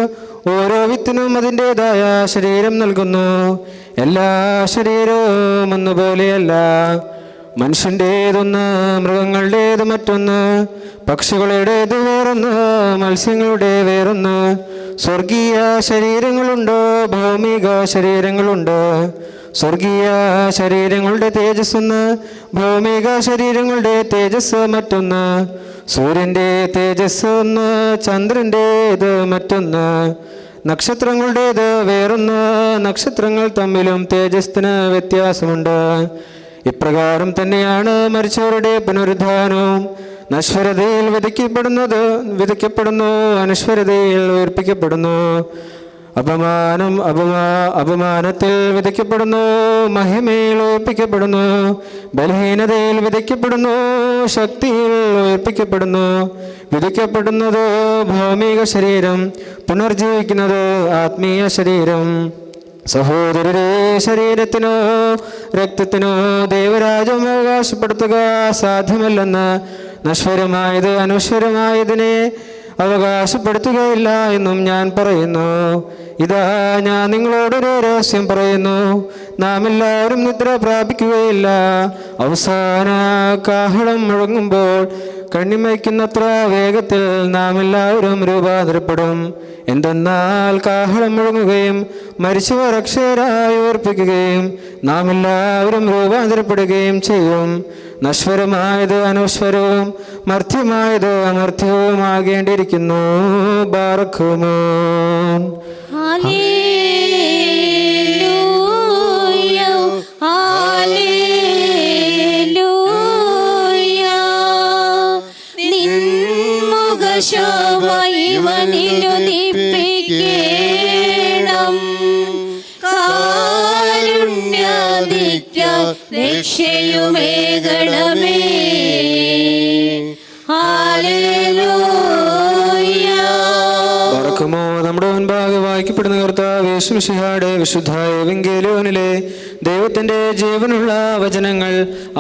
ഓരോ വിത്തിനും അതിൻ്റെതായ ശരീരം നൽകുന്നു. എല്ലാ ശരീരവും ഒന്നുപോലെയല്ല. മനുഷ്യൻ്റേതൊന്ന്, മൃഗങ്ങളുടേത് മറ്റൊന്ന്, പക്ഷികളുടേത് വേറൊന്ന്, മത്സ്യങ്ങളുടെ വേറൊന്ന്. സ്വർഗീയ ശരീരങ്ങളുണ്ട്, ഭൗമിക ശരീരങ്ങളുണ്ട്. സ്വർഗീയ ശരീരങ്ങളുടെ തേജസ്സൊന്ന്, ഭൗമിക ശരീരങ്ങളുടെ തേജസ് മറ്റൊന്ന്. സൂര്യൻ്റെ തേജസ് ഒന്ന്, ചന്ദ്രൻ്റേത് മറ്റൊന്ന്, നക്ഷത്രങ്ങളുടേത് വേറൊന്ന്. നക്ഷത്രങ്ങൾ തമ്മിലും തേജസ്സിന് വ്യത്യാസമുണ്ട്. ഇപ്രകാരം തന്നെയാണ് മരിച്ചവരുടെ പുനരുദ്ധാനവും. നശ്വരതയിൽ വിധിക്കപ്പെടുന്നു, അനശ്വരതയിൽ ഉയർപ്പിക്കപ്പെടുന്നു. അപമാനത്തിൽ വിധിക്കപ്പെടുന്നു, മഹിമയിൽ ഉയർപ്പിക്കപ്പെടുന്നു. ബലഹീനതയിൽ വിധിക്കപ്പെടുന്നു, ശക്തിയിൽ ഉയർപ്പിക്കപ്പെടുന്നു. വിധിക്കപ്പെടുന്നത് ഭൗമിക ശരീരം, പുനർജീവിക്കുന്നത് ആത്മീയ ശരീരം. സഹോദരരെ, ശരീരത്തിനോ രക്തത്തിനോ ദൈവരാജ്യം അവകാശപ്പെടുത്തുക സാധ്യമല്ലെന്ന് നശ്വരമായത് അനശ്വരമായതിനെ അവകാശപ്പെടുത്തുകയില്ല എന്നും ഞാൻ പറയുന്നു. ഇതാ, ഞാൻ നിങ്ങളോടൊരു രഹസ്യം പറയുന്നു. നാം എല്ലാവരും നിദ്ര പ്രാപിക്കുകയില്ല. അവസാന കാഹളം മുഴങ്ങുമ്പോൾ കണ്ണിമയ്ക്കുന്നത്ര വേഗത്തിൽ നാം എല്ലാവരും രൂപാന്തരപ്പെടും. എന്തെന്നാൽ കാഹളം മുഴങ്ങുകയും മരിച്ചവർ അക്ഷയരായി ഉയർപ്പിക്കുകയും നാം എല്ലാവരും രൂപാന്തരപ്പെടുകയും ചെയ്യും. നശ്വരമായത് അനശ്വരവും മർത്യമായത് അമർത്യവുമാകേണ്ടിയിരിക്കുന്നു. ബാറക്കുമോ. ഹല്ലേലൂയ, ഹല്ലേലൂയ. നിൻമുഖശോഭ ഇവനിലുദിപ്പിക്കണം. കാരുണ്യാധിക്യ രക്ഷയുമേകണമേ. ഹല്ലേലൂയ. നമ്മുടെ മുൻപാകെ വായിക്കപ്പെടുന്ന കർത്താവ് യേശു മിശിഹായുടെ വിശുദ്ധ എവങ്കേലിയോനിലെ ദൈവത്തിന്റെ ജീവനുള്ള വചനങ്ങൾ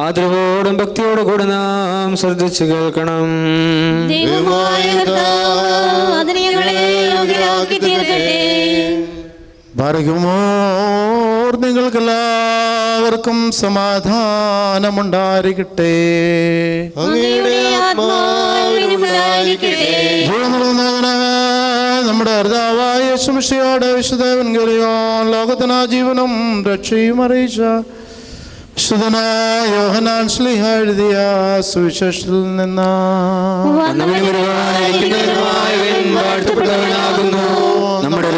ആദരവോടും ഭക്തിയോടും കൂടെ നാം ശ്രദ്ധിച്ചു കേൾക്കണം. ഭാരകുമോർ നിങ്ങൾക്കെല്ലാവർക്കും സമാധാനമുണ്ടായിരിക്കട്ടെ. നമ്മുടെ കർത്താവായ യേശു മിശിഹായുടെ വിശുദ്ധ എവങ്കേലിയോൻ ലോകത്തിന് ജീവനും രക്ഷയും അറിയിച്ച വിശുദ്ധനായ യോഹന്നാൻ ശ്ലീഹ എഴുതിയ സുവിശേഷത്തിൽ നിന്ന് നമ്മുടെ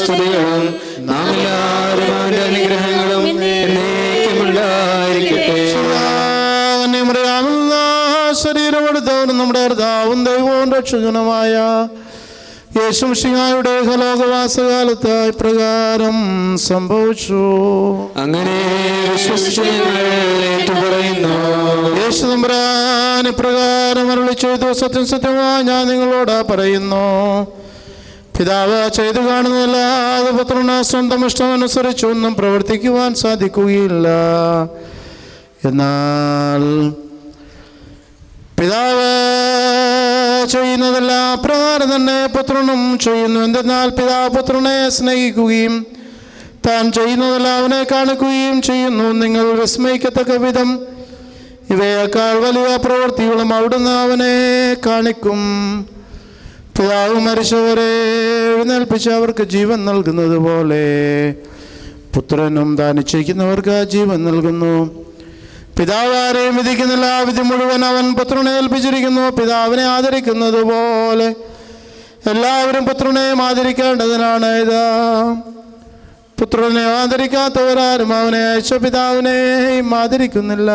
സ്തുതികളും നാം എല്ലാവരും അവന്റെ അനുഗ്രഹങ്ങളും എന്നേക്കുമുണ്ടായിരിക്കട്ടെ. ശരീരമെടുത്തവനും നമ്മുടെ കർത്താവും ദൈവവും രക്ഷകനുമായ യേശു മിശിഹായുടെ ലോകവാസകാലത്ത് ഇപ്രകാരം സംഭവിച്ചു. അങ്ങനെ യേശു തമ്പുരാൻ ഇപ്രകാരം അരുളി ചെയ്തു, സത്യം സത്യമായി ഞാൻ നിങ്ങളോട് പറയുന്നു, പിതാവ് ചെയ്തു കാണുന്നതല്ലാതെ പുത്രന് സ്വന്തം ഇഷ്ടമനുസരിച്ച് ഒന്നും പ്രവർത്തിക്കുവാൻ സാധിക്കുകയില്ല. എന്നാൽ പിതാവ് ചെയ്യുന്നതെല്ലാം അപ്രകാരം തന്നെ പുത്രനും ചെയ്യുന്നു. എന്തെന്നാൽ പിതാവ് പുത്രനെ സ്നേഹിക്കുകയും താൻ ചെയ്യുന്നതെല്ലാം അവനെ കാണിക്കുകയും ചെയ്യുന്നു. നിങ്ങൾ വിസ്മയിക്കത്തക്ക വിധം ഇവയേക്കാൾ വലിയ പ്രവൃത്തികളും അവിടുന്ന് അവനെ കാണിക്കും. പിതാവ് മരിച്ചവരെ എഴുന്നേൽപ്പിച്ച് അവർക്ക് ജീവൻ നൽകുന്നത് പോലെ പുത്രനും താൻ നിശ്ചയിക്കുന്നവർക്ക് ജീവൻ നൽകുന്നു. പിതാവ് ആരെയും വിധിക്കുന്നില്ല, വിധി മുഴുവൻ അവൻ പുത്രനെ ഏൽപ്പിച്ചിരിക്കുന്നു. പിതാവിനെ ആദരിക്കുന്നത് പോലെ എല്ലാവരും പുത്രനെയും ആദരിക്കേണ്ടതിനാണ് ഇത്. പുത്രനെ ആദരിക്കാത്തവരാരും അവനെ അയച്ച പിതാവിനെയും ആദരിക്കുന്നില്ല.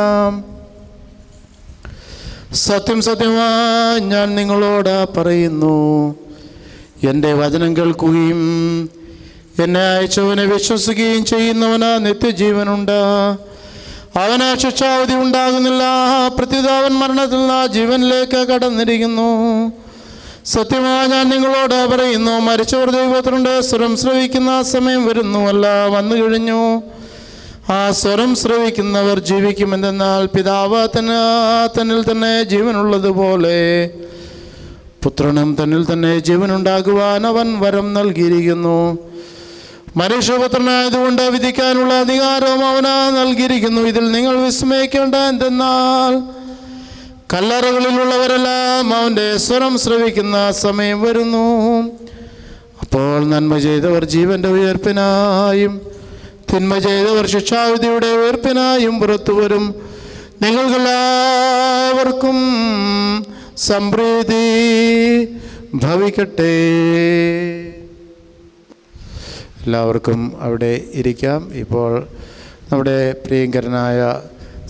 സത്യം സത്യമായി ഞാൻ നിങ്ങളോട് പറയുന്നു, എൻ്റെ വചനം കേൾക്കുകയും എന്നെ അയച്ചവനെ വിശ്വസിക്കുകയും ചെയ്യുന്നവന് നിത്യജീവനുണ്ട്. അവന് ശിക്ഷാവിധി ഉണ്ടാകുന്നില്ല. പ്രത്യുത അവൻ മരണത്തിൽ നിന്ന് ജീവനിലേക്ക് കടന്നിരിക്കുന്നു. സത്യമായി ഞാൻ നിങ്ങളോട് പറയുന്നു, മരിച്ചവർ ദൈവപുത്രന്റെ സ്വരം ശ്രവിക്കുന്ന സമയം വരുന്നുവല്ല, വന്നു കഴിഞ്ഞു. ആ സ്വരം ശ്രവിക്കുന്നവർ ജീവിക്കുമെന്തെന്നാൽ പിതാവ് തന്നിൽ തന്നെ ജീവനുള്ളതുപോലെ പുത്രനും തന്നിൽ തന്നെ ജീവനുണ്ടാകുവാൻ അവൻ വരം നൽകിയിരിക്കുന്നു. മനുഷ്യപുത്രനായതുകൊണ്ട് വിധിക്കാനുള്ള അധികാരവും അവന് നൽകിയിരിക്കുന്നു. ഇതിൽ നിങ്ങൾ വിസ്മയിക്കേണ്ട എന്തെന്നാൽ കല്ലറകളിലുള്ളവരെല്ലാം അവൻ്റെ സ്വരം ശ്രവിക്കുന്ന സമയം വരുന്നു. അപ്പോൾ നന്മ ചെയ്തവർ ജീവൻ്റെ ഉയർപ്പിനായും തിന്മ ചെയ്തവർ ശിക്ഷാവിധിയുടെ ഉയർപ്പിനായും പുറത്തു വരും. നിങ്ങൾക്കെല്ലാവർക്കും സമൃദ്ധി ഭവിക്കട്ടെ. എല്ലാവർക്കും അവിടെ ഇരിക്കാം. ഇപ്പോൾ നമ്മുടെ പ്രിയങ്കരനായ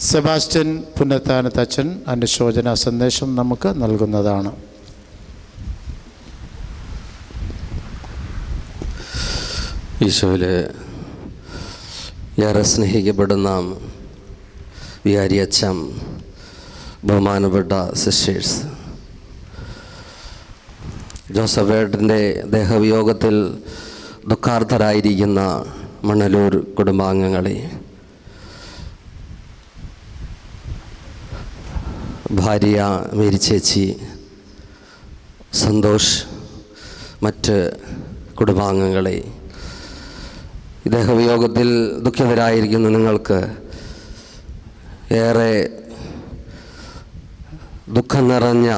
സെബാസ്റ്റ്യൻ പുന്നത്താനത്തച്ഛൻ അനുശോചന സന്ദേശം നമുക്ക് നൽകുന്നതാണ്. ഈശോയിൽ ഏറെ സ്നേഹിക്കപ്പെടുന്ന വികാരി അച്ഛൻ, ബഹുമാനപ്പെട്ട സിസ്റ്റേഴ്സ്, ജോസഫ് ഏട്ടൻ്റെ ദേഹവിയോഗത്തിൽ ദുഃഖാർത്തരായിരിക്കുന്ന മണലൂർ കുടുംബാംഗങ്ങളെ, ഭാര്യ മേരി ചേച്ചി, സന്തോഷ്, മറ്റ് കുടുംബാംഗങ്ങളെ, ദേഹവിയോഗത്തിൽ ദുഃഖിതരായിരിക്കുന്ന നിങ്ങൾക്ക് ഏറെ ദുഃഖം നിറഞ്ഞ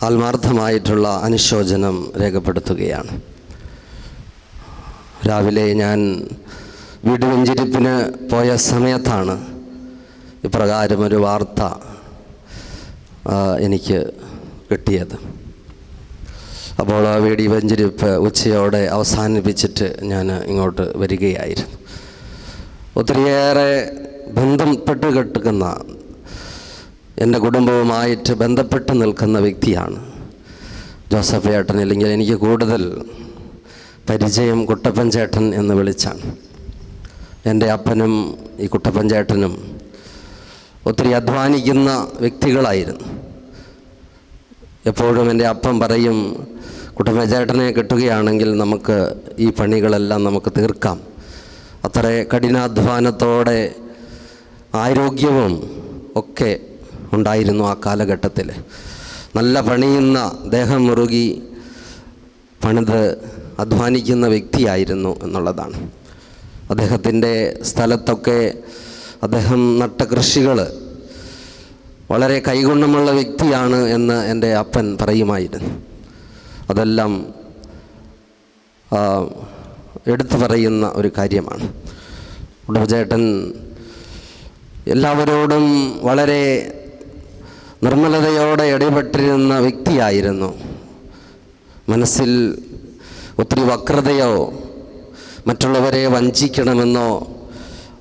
ആത്മാർത്ഥമായിട്ടുള്ള അനുശോചനം രേഖപ്പെടുത്തുകയാണ്. രാവിലെ ഞാൻ വീട് വെഞ്ചരിപ്പിന് പോയ സമയത്താണ് ഇപ്രകാരമൊരു വാർത്ത എനിക്ക് കിട്ടിയത്. അപ്പോൾ ആ വീട് വെഞ്ചരിപ്പ് ഉച്ചയോടെ അവസാനിപ്പിച്ചിട്ട് ഞാൻ ഇങ്ങോട്ട് വരികയായിരുന്നു. ഒത്തിരിയേറെ ബന്ധപ്പെട്ട് കിടക്കുന്ന, എൻ്റെ കുടുംബവുമായിട്ട് ബന്ധപ്പെട്ട് നിൽക്കുന്ന വ്യക്തിയാണ് ജോസഫ് ചേട്ടൻ. ഇല്ലെങ്കിൽ എനിക്ക് കൂടുതൽ പരിചയം കുട്ടപ്പൻ ചേട്ടൻ എന്ന് വിളിച്ചാണ്. എൻ്റെ അപ്പനും ഈ കുട്ടപ്പൻ ചേട്ടനും ഒത്തിരി അധ്വാനിക്കുന്ന വ്യക്തികളായിരുന്നു. എപ്പോഴും എൻ്റെ അപ്പൻ പറയും, കുട്ടപ്പൻ ചേട്ടനെ കിട്ടുകയാണെങ്കിൽ നമുക്ക് ഈ പണികളെല്ലാം നമുക്ക് തീർക്കാം. അത്ര കഠിനാധ്വാനത്തോടെ ആരോഗ്യവും ഒക്കെ ഉണ്ടായിരുന്നു ആ കാലഘട്ടത്തിൽ. നല്ല പണിയുന്ന, ദേഹം മുറുകി പണിത് അധ്വാനിക്കുന്ന വ്യക്തിയായിരുന്നു എന്നുള്ളതാണ്. അദ്ദേഹത്തിൻ്റെ സ്ഥലത്തൊക്കെ അദ്ദേഹം നട്ട കൃഷികൾ വളരെ കൈഗുണമുള്ള വ്യക്തിയാണ് എന്ന് എൻ്റെ അപ്പൻ പറയുമായിരുന്നു. അതെല്ലാം എടുത്തു പറയുന്ന ഒരു കാര്യമാണ്. കുട്ടപ്പൻ എല്ലാവരോടും വളരെ നിർമ്മലതയോടെ ഇടപെട്ടിരുന്ന വ്യക്തിയായിരുന്നു. മനസ്സിൽ ഒത്തിരി വക്രതയോ മറ്റുള്ളവരെ വഞ്ചിക്കണമെന്നോ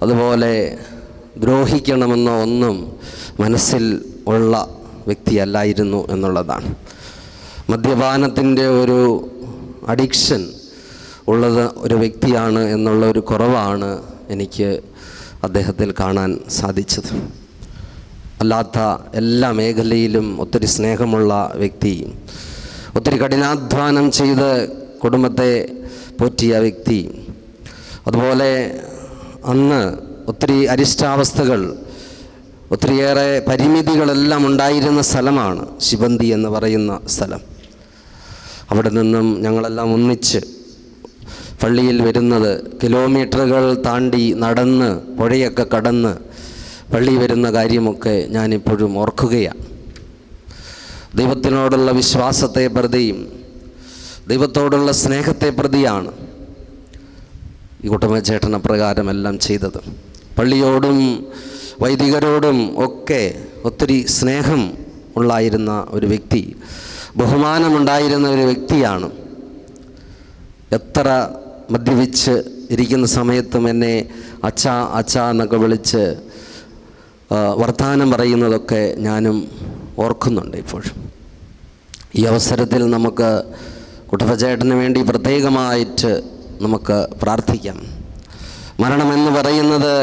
അതുപോലെ ദ്രോഹിക്കണമെന്നോ ഒന്നും മനസ്സിൽ ഉള്ള വ്യക്തിയല്ലായിരുന്നു എന്നുള്ളതാണ്. മദ്യപാനത്തിൻ്റെ ഒരു അഡിക്ഷൻ ഉള്ളത് ഒരു വ്യക്തിയാണ് എന്നുള്ള ഒരു കുറവാണ് എനിക്ക് അദ്ദേഹത്തിൽ കാണാൻ സാധിച്ചത്. അല്ലാത്ത എല്ലാ മേഖലയിലും ഒത്തിരി സ്നേഹമുള്ള വ്യക്തി, ഒത്തിരി കഠിനാധ്വാനം ചെയ്ത് കുടുംബത്തെ പോറ്റിയ വ്യക്തി. അതുപോലെ അന്ന് ഒത്തിരി അരിഷ്ടാവസ്ഥകൾ, ഒത്തിരിയേറെ പരിമിതികളെല്ലാം ഉണ്ടായിരുന്ന സ്ഥലമാണ് ശിബന്തി എന്ന് പറയുന്ന സ്ഥലം. അവിടെ നിന്നും ഞങ്ങളെല്ലാം ഒന്നിച്ച് പള്ളിയിൽ വരുന്നത്, കിലോമീറ്ററുകൾ താണ്ടി നടന്ന് പുഴയൊക്കെ കടന്ന് പള്ളി വരുന്ന കാര്യമൊക്കെ ഞാനിപ്പോഴും ഓർക്കുകയാണ്. ദൈവത്തിനോടുള്ള വിശ്വാസത്തെ പ്രതിയും ദൈവത്തോടുള്ള സ്നേഹത്തെ പ്രതിയാണ് ഈ കുട്ടപ്പൻ ചേട്ടൻ അപ്രകാരമെല്ലാം ചെയ്തത്. പള്ളിയോടും വൈദികരോടും ഒക്കെ ഒത്തിരി സ്നേഹം ഉള്ളായിരുന്ന ഒരു വ്യക്തി, ബഹുമാനമുണ്ടായിരുന്ന ഒരു വ്യക്തിയാണ്. എത്ര മദ്യപിച്ച് ഇരിക്കുന്ന സമയത്തും എന്നെ അച്ഛാ അച്ഛാ എന്നൊക്കെ വിളിച്ച് വർത്തമാനം പറയുന്നതൊക്കെ ഞാനും ഓർക്കുന്നുണ്ട് ഇപ്പോഴും. ഈ അവസരത്തിൽ നമുക്ക് കുട്ടപ്പൻ വേണ്ടി പ്രത്യേകമായിട്ട് നമുക്ക് പ്രാർത്ഥിക്കാം. മരണമെന്ന് പറയുന്നത്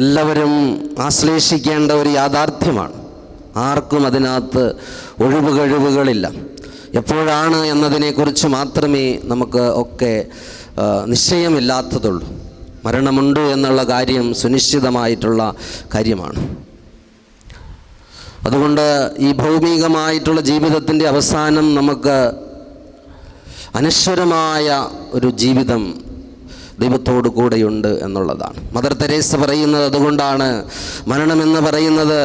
എല്ലാവരും ആശ്ലേഷിക്കേണ്ട ഒരു യാഥാർത്ഥ്യമാണ്. ആർക്കും അതിനകത്ത് ഒഴിവുകഴിവുകളില്ല. എപ്പോഴാണ് എന്നതിനെക്കുറിച്ച് മാത്രമേ നമുക്ക് ഒക്കെ നിശ്ചയമില്ലാത്തതുള്ളൂ. മരണമുണ്ട് എന്നുള്ള കാര്യം സുനിശ്ചിതമായിട്ടുള്ള കാര്യമാണ്. അതുകൊണ്ട് ഈ ഭൗമികമായിട്ടുള്ള ജീവിതത്തിൻ്റെ അവസാനം നമുക്ക് അനശ്വരമായ ഒരു ജീവിതം ദൈവത്തോടു കൂടെയുണ്ട് എന്നുള്ളതാണ്. മദർ തെരേസ പറയുന്നത് അതുകൊണ്ടാണ്, മരണമെന്ന് പറയുന്നത്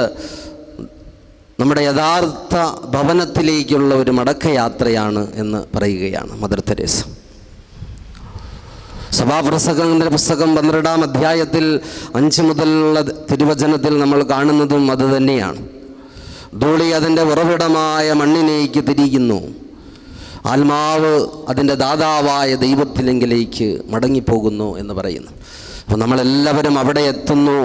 നമ്മുടെ യഥാർത്ഥ ഭവനത്തിലേക്കുള്ള ഒരു മടക്കയാത്രയാണ് എന്ന് പറയുകയാണ് മദർ തെരേസ. സഭാപ്രസംഗങ്ങളുടെ പുസ്തകം 12-ാം അധ്യായത്തിൽ 5 മുതലുള്ള തിരുവചനത്തിൽ നമ്മൾ കാണുന്നതും അതുതന്നെയാണ്. ധൂളി അതിൻ്റെ ഉറവിടമായ മണ്ണിലേക്ക് തിരിയുന്നു. ആത്മാവ് അതിൻ്റെ ദാതാവായ ദൈവത്തിലെങ്കിലേക്ക് മടങ്ങിപ്പോകുന്നു എന്ന് പറയുന്നു. അപ്പോൾ നമ്മളെല്ലാവരും അവിടെ എത്തുന്നു.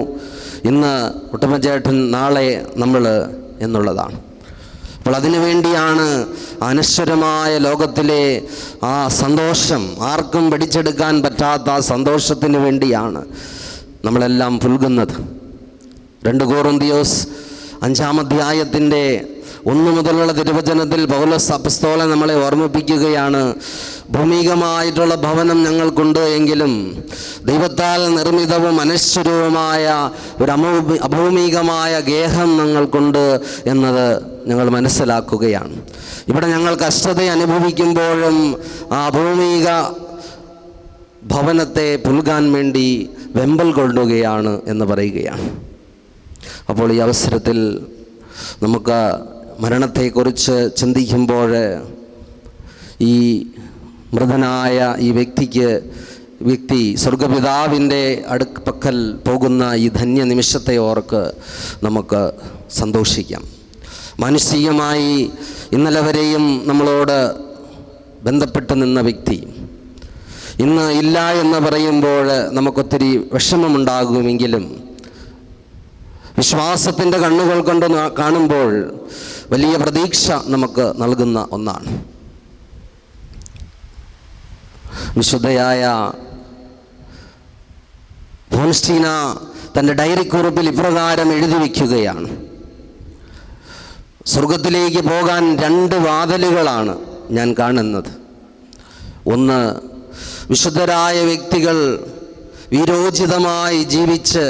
ഇന്ന് കുട്ടപ്പൻചേട്ടൻ, നാളെ നമ്മൾ എന്നുള്ളതാണ്. അപ്പോൾ അതിനു വേണ്ടിയാണ് അനശ്വരമായ ലോകത്തിലെ ആ സന്തോഷം, ആർക്കും പിടിച്ചെടുക്കാൻ പറ്റാത്ത ആ സന്തോഷത്തിന് വേണ്ടിയാണ് നമ്മളെല്ലാം പുൽകുന്നത്. 2 കൊറിന്ത്യസ് 5-ാം അധ്യായത്തിൻ്റെ 1 മുതലുള്ള തിരുവചനത്തിൽ പൗലോസ് അപ്പസ്തോലൻ നമ്മളെ ഓർമ്മിപ്പിക്കുകയാണ്, ഭൗമികമായിട്ടുള്ള ഭവനം ഞങ്ങൾക്കുണ്ട് എങ്കിലും ദൈവത്താൽ നിർമ്മിതവും അനശ്വരവുമായ ഒരു അഭൗമികമായ ഗേഹം ഞങ്ങൾക്കുണ്ട് എന്നത് ഞങ്ങൾ മനസ്സിലാക്കുകയാണ്. ഇവിടെ ഞങ്ങൾ കഷ്ടത അനുഭവിക്കുമ്പോഴും ആ അഭൗമിക ഭവനത്തെ പുൽകാൻ വേണ്ടി വെമ്പൽ കൊള്ളുകയാണ് എന്ന് പറയുകയാണ്. അപ്പോൾ ഈ അവസരത്തിൽ നമുക്ക് മരണത്തെക്കുറിച്ച് ചിന്തിക്കുമ്പോൾ ഈ മൃതനായ ഈ വ്യക്തി സ്വർഗപിതാവിൻ്റെ അടുപ്പക്കൽ പോകുന്ന ഈ ധന്യ നിമിഷത്തെ ഓർക്ക് നമുക്ക് സന്തോഷിക്കാം. മാനുഷികമായി ഇന്നലെ വരെയും നമ്മളോട് ബന്ധപ്പെട്ട് നിന്ന വ്യക്തി ഇന്ന് ഇല്ല എന്ന് പറയുമ്പോൾ നമുക്കൊത്തിരി വിഷമമുണ്ടാകുമെങ്കിലും വിശ്വാസത്തിൻ്റെ കണ്ണുകൾ കൊണ്ട് കാണുമ്പോൾ വലിയ പ്രതീക്ഷ നമുക്ക് നൽകുന്ന ഒന്നാണ്. വിശുദ്ധയായ ഫൗസ്റ്റീന തൻ്റെ ഡയറി കുറിപ്പിൽ ഇപ്രകാരം എഴുതി വയ്ക്കുകയാണ്: സ്വർഗത്തിലേക്ക് പോകാൻ 2 വാതിലുകളാണ് ഞാൻ കാണുന്നത്. ഒന്ന്, വിശുദ്ധരായ വ്യക്തികൾ വീരോചിതമായി ജീവിച്ച്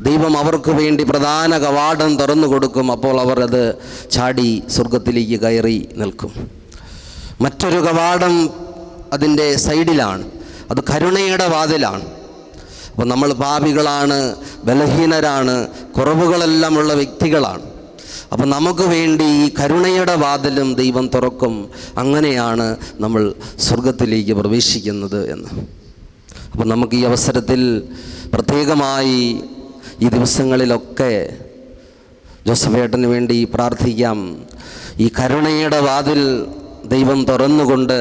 ദൈവം അവർക്ക് വേണ്ടി പ്രധാന കവാടം തുറന്നു കൊടുക്കും. അപ്പോൾ അവർ അത് ചാടി സ്വർഗത്തിലേക്ക് കയറി നിൽക്കും. മറ്റൊരു കവാടം അതിൻ്റെ സൈഡിലാണ്, അത് കരുണയുടെ വാതിലാണ്. അപ്പോൾ നമ്മൾ പാപികളാണ്, ബലഹീനരാണ്, കുറവുകളെല്ലാം ഉള്ള വ്യക്തികളാണ്. അപ്പോൾ നമുക്ക് വേണ്ടി ഈ കരുണയുടെ വാതിലും ദൈവം തുറക്കും. അങ്ങനെയാണ് നമ്മൾ സ്വർഗത്തിലേക്ക് പ്രവേശിക്കുന്നത് എന്ന്. അപ്പോൾ നമുക്ക് ഈ അവസരത്തിൽ പ്രത്യേകമായി ഈ ദിവസങ്ങളിലൊക്കെ ജോസഫേട്ടന് വേണ്ടി പ്രാർത്ഥിക്കാം. ഈ കരുണയുടെ വാതിൽ ദൈവം തുറന്നുകൊണ്ട്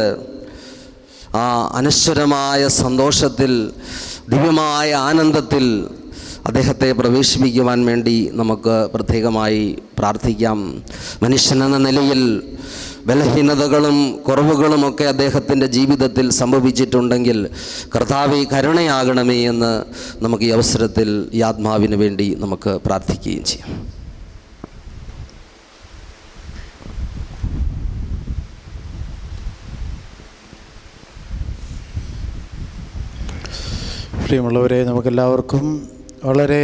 ആ അനശ്വരമായ സന്തോഷത്തിൽ, ദിവ്യമായ ആനന്ദത്തിൽ അദ്ദേഹത്തെ പ്രവേശിപ്പിക്കുവാൻ വേണ്ടി നമുക്ക് പ്രത്യേകമായി പ്രാർത്ഥിക്കാം. മനുഷ്യനെന്ന നിലയിൽ ബലഹീനതകളും കുറവുകളുമൊക്കെ അദ്ദേഹത്തിൻ്റെ ജീവിതത്തിൽ സംഭവിച്ചിട്ടുണ്ടെങ്കിൽ കർത്താവേ കരുണയാകണമേ എന്ന് നമുക്ക് ഈ അവസരത്തിൽ ഈ ആത്മാവിന് വേണ്ടി നമുക്ക് പ്രാർത്ഥിക്കുകയും ചെയ്യാം. പ്രിയമുള്ളവരെ, നമുക്കെല്ലാവർക്കും വളരെ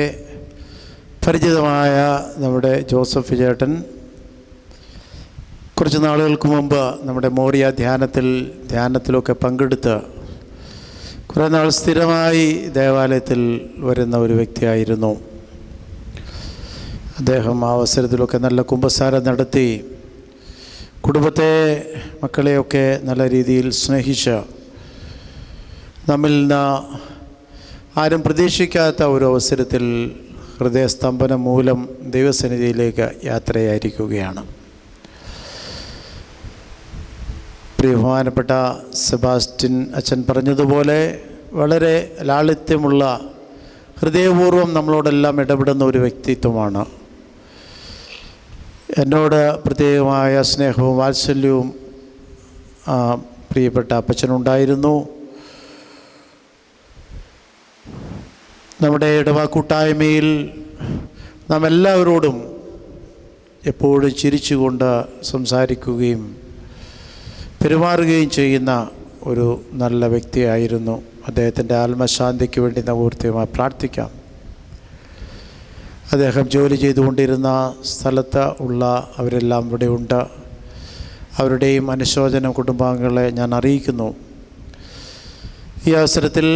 പരിചിതമായ നമ്മുടെ ജോസഫ് ചേട്ടൻ കുറച്ച് നാളുകൾക്ക് മുമ്പ് നമ്മുടെ മോറിയ ധ്യാനത്തിലൊക്കെ പങ്കെടുത്ത് കുറേ നാൾ സ്ഥിരമായി ദേവാലയത്തിൽ വരുന്ന ഒരു വ്യക്തിയായിരുന്നു. അദ്ദേഹം ആ അവസരത്തിലൊക്കെ നല്ല കുമ്പസാരം നടത്തി കുടുംബത്തെ, മക്കളെയൊക്കെ നല്ല രീതിയിൽ സ്നേഹിച്ച് നമ്മിൽ നിന്ന് ആരും പ്രതീക്ഷിക്കാത്ത ഒരു അവസരത്തിൽ ഹൃദയസ്തംഭനം മൂലം ദൈവസന്നിധിയിലേക്ക് യാത്രയായിരിക്കുകയാണ്. ബഹുമാനപ്പെട്ട സെബാസ്റ്റ്യൻ അച്ഛൻ പറഞ്ഞതുപോലെ വളരെ ലാളിത്യമുള്ള, ഹൃദയപൂർവ്വം നമ്മളോടെല്ലാം ഇടപെടുന്ന ഒരു വ്യക്തിത്വമാണ്. എന്നോട് പ്രത്യേകമായ സ്നേഹവും വാത്സല്യവും പ്രിയപ്പെട്ട അപ്പച്ചനുണ്ടായിരുന്നു. നമ്മുടെ ഇടവക കൂട്ടായ്മയിൽ നാം എല്ലാവരോടും എപ്പോഴും ചിരിച്ചുകൊണ്ട് സംസാരിക്കുകയും പെരുമാറുകയും ചെയ്യുന്ന ഒരു നല്ല വ്യക്തിയായിരുന്നു. അദ്ദേഹത്തിൻ്റെ ആത്മശാന്തിക്ക് വേണ്ടി നമുക്ക് പ്രാർത്ഥിക്കാം. അദ്ദേഹം ജോലി ചെയ്തുകൊണ്ടിരുന്ന സ്ഥലത്ത് ഉള്ള അവരെല്ലാം ഇവിടെ ഉണ്ട്. അവരുടെയും അനുശോചനം കുടുംബാംഗങ്ങളെ ഞാൻ അറിയിക്കുന്നു. ഈ അവസരത്തിൽ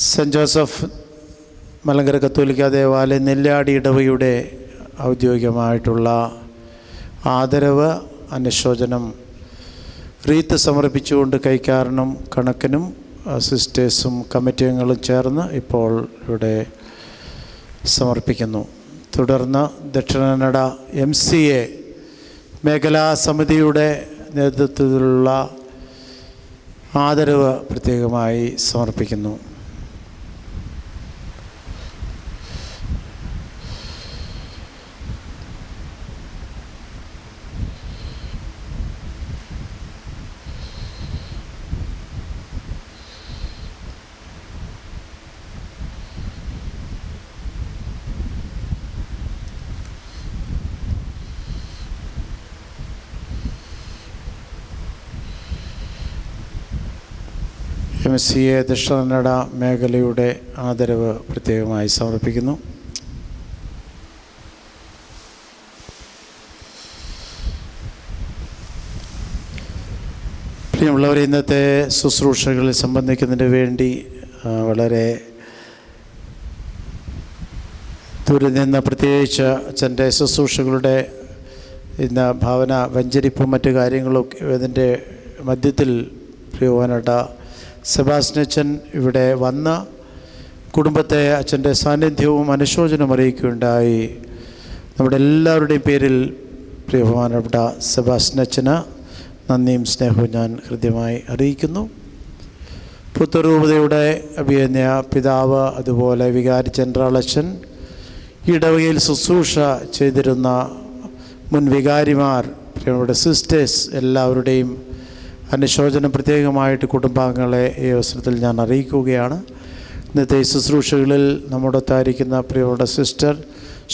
സെൻറ്റ് ജോസഫ് മലങ്കര കത്തോലിക്ക ദേവാലയം നെല്ലിയാടി ഇടവകയുടെ ഔദ്യോഗികമായിട്ടുള്ള ആദരവ്, അനുശോചനം, റീത്ത് സമർപ്പിച്ചുകൊണ്ട് കൈക്കാരനും കണക്കനും സിസ്റ്റേഴ്സും കമ്മിറ്റി അംഗങ്ങളും ചേർന്ന് ഇപ്പോൾ ഇവിടെ സമർപ്പിക്കുന്നു. തുടർന്ന് ദക്ഷിണ കന്നഡ MCA മേഖലാ സമിതിയുടെ നേതൃത്വത്തിലുള്ള ആദരവ് പ്രത്യേകമായി സമർപ്പിക്കുന്നു. MCA ദക്ഷിണ കന്നഡ മേഖലയുടെ ആദരവ് പ്രത്യേകമായി സമർപ്പിക്കുന്നു. പ്രിയമുള്ളവർ, ഇന്നത്തെ ശുശ്രൂഷകളിൽ സംബന്ധിക്കുന്നതിന് വേണ്ടി വളരെ ദൂരെ നിന്ന്, പ്രത്യേകിച്ച് അച്ഛൻ്റെ ശുശ്രൂഷകളുടെ ഇന്ന് ഭാവന വഞ്ചരിപ്പും മറ്റു കാര്യങ്ങളും ഇതിൻ്റെ മധ്യത്തിൽ പ്രിയവാനട്ട സെബാസ്റ്റ്യൻ അച്ഛൻ ഇവിടെ വന്ന് കുടുംബത്തെ അച്ഛൻ്റെ സാന്നിധ്യവും അനുശോചനവും അറിയിക്കുകയുണ്ടായി. നമ്മുടെ എല്ലാവരുടെയും പേരിൽ പ്രിയബഹുമാനപ്പെട്ട സെബാസ്റ്റ്യൻ അച്ഛന് നന്ദിയും സ്നേഹവും ഞാൻ ഹൃദ്യമായി അറിയിക്കുന്നു. പുത്തൂർ അഭിയന്യ പിതാവ്, അതുപോലെ വികാരി ജനറൽ അച്ഛൻ, ഇടവകയിൽ ശുശ്രൂഷ ചെയ്തിരുന്ന മുൻ വികാരിമാർ, പ്രിയപ്പെട്ട സിസ്റ്റേഴ്സ്, എല്ലാവരുടെയും അനുശോചനം പ്രത്യേകമായിട്ട് കുടുംബാംഗങ്ങളെ ഈ അവസരത്തിൽ ഞാൻ അറിയിക്കുകയാണ്. ഇന്നത്തെ ശുശ്രൂഷകളിൽ നമ്മോടൊത്തായിരിക്കുന്ന പ്രിയപ്പെട്ട സിസ്റ്റർ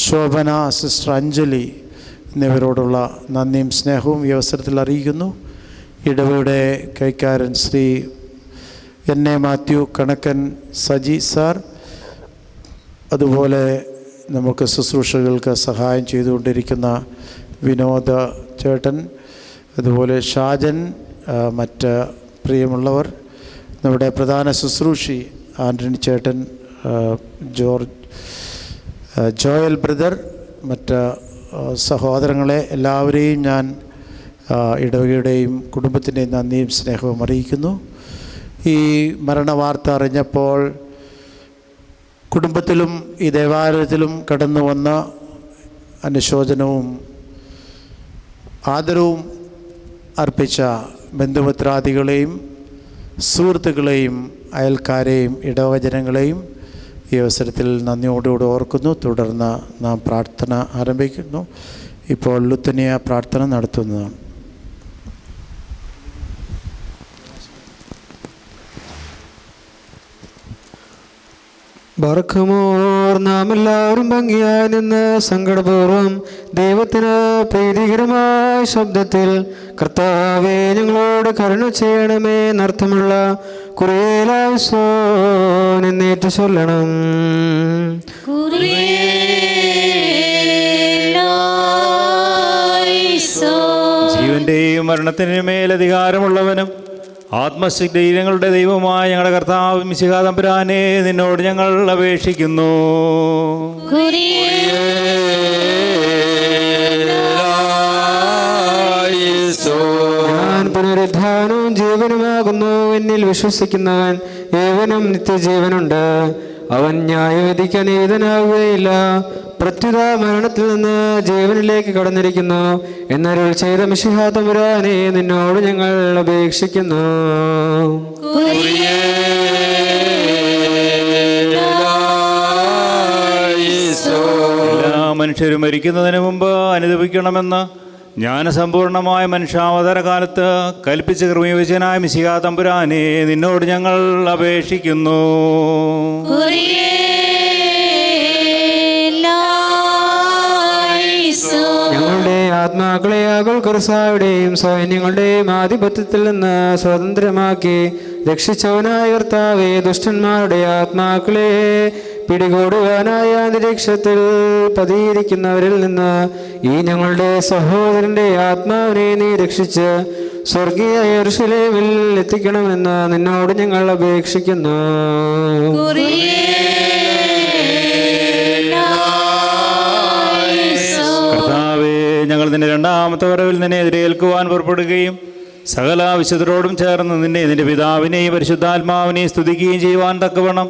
ശോഭന, സിസ്റ്റർ അഞ്ജലി എന്നിവരോടുള്ള നന്ദിയും സ്നേഹവും ഈ അവസരത്തിൽ അറിയിക്കുന്നു. ഇടവയുടെ കൈക്കാരൻ ശ്രീ NA മാത്യു, കണക്കൻ സജി സാർ, അതുപോലെ നമുക്ക് ശുശ്രൂഷകൾക്ക് സഹായം ചെയ്തുകൊണ്ടിരിക്കുന്ന വിനോദ ചേട്ടൻ, അതുപോലെ ഷാജൻ, മറ്റ് പ്രിയമുള്ളവർ, നമ്മുടെ പ്രധാന ശുശ്രൂഷി ആൻ്റണി ചേട്ടൻ, ജോയൽ ബ്രദർ, മറ്റ് സഹോദരങ്ങളെ എല്ലാവരെയും ഞാൻ ഇടവകയുടെയും കുടുംബത്തിൻ്റെയും നന്ദിയും സ്നേഹവും അറിയിക്കുന്നു. ഈ മരണവാർത്ത അറിഞ്ഞപ്പോൾ കുടുംബത്തിലും ഈ ദേവാലയത്തിലും കടന്നു വന്ന അനുശോചനവും ആദരവും അർപ്പിച്ച ബന്ധുമിത്രാദികളെയും സുഹൃത്തുക്കളെയും അയൽക്കാരെയും ഇടവക ജനങ്ങളെയും ഈ അവസരത്തിൽ നന്ദിയോടുകൂടി ഓർക്കുന്നു. തുടർന്ന് നാം പ്രാർത്ഥന ആരംഭിക്കുന്നു. ഇപ്പോൾ ലുത്തനിയ പ്രാർത്ഥന നടത്തുന്നതാണ്. ബർഖമോർ, നാം എല്ലാവരും ഭംഗിയായി നിന്ന് സങ്കടപൂർവം ദൈവത്തിന് പ്രീതികരമായ ശബ്ദത്തിൽ കർത്താവേ ഞങ്ങളോട് കരുണ ചെയ്യണമേ എന്നർത്ഥമുള്ള കുറിയേലാസോൻ എന്നേറ്റു ചൊല്ലണം. ജീവന്റെയും മരണത്തിൻ്റെ മേലധികാരമുള്ളവനും ആത്മശരീരങ്ങളുടെ ദൈവമായ ഞങ്ങളുടെ കർത്താവ് മിശിഹാ തമ്പുരാനെ, നിന്നോട് ഞങ്ങൾ അപേക്ഷിക്കുന്നു. ഞാൻ പുനരുദ്ധാനവും ജീവനുമാകുന്നു. എന്നിൽ വിശ്വസിക്കുന്നവൻ ഏവനും നിത്യജീവനുണ്ട്. അവൻ ന്യായവിധിക്ക് അനീതനാവുകയില്ല. പ്രത്യുത മരണത്തിൽ നിന്ന് ജീവനിലേക്ക് കടന്നിരിക്കുന്നു എന്നരുൾ ചെയ്ത മിശിഹാ തമ്പുരാനെ, നിന്നോട് ഞങ്ങൾ അപേക്ഷിക്കുന്നു. എല്ലാ മനുഷ്യരും മരിക്കുന്നതിന് മുമ്പ് അനുദപിക്കണമെന്ന് ജ്ഞാനസമ്പൂർണമായ മനുഷ്യാവതാര കാലത്ത് കൽപ്പിച്ച കൃപീവചനായ മിശിഹാ തമ്പുരാനെ, നിന്നോട് ഞങ്ങൾ അപേക്ഷിക്കുന്നു. ഞങ്ങളുടെ ആത്മാക്കളെ അകുൽക്കുർസായുടെയും സൈന്യങ്ങളുടെയും ആധിപത്യത്തിൽ നിന്ന് സ്വതന്ത്രമാക്കി രക്ഷിച്ചവനായ കർത്താവേ, ദുഷ്ടന്മാരുടെ ആത്മാക്കളെ പിടികൂടുവാനായ അന്തരീക്ഷത്തിൽ പതിയിരിക്കുന്നവരിൽ നിന്ന് ഈ ഞങ്ങളുടെ സഹോദരന്റെ ആത്മാവിനെ നീ രക്ഷിച്ച് സ്വർഗീയ യെരൂശലേമിൽ എത്തിക്കണമെന്ന് നിന്നോട് ഞങ്ങൾ അപേക്ഷിക്കുന്നു. കർത്താവേ, ഞങ്ങൾ നിന്റെ രണ്ടാമത്തെ വരവിൽ നിന്നെ എതിരേൽക്കുവാൻ പുറപ്പെടുകയും സകല വിശുദ്ധരോടും ചേർന്ന് നിന്റെ പിതാവിനെയും പരിശുദ്ധാത്മാവിനെയും സ്തുതിക്കുകയും ചെയ്യുവാൻ തക്കവണ്ണം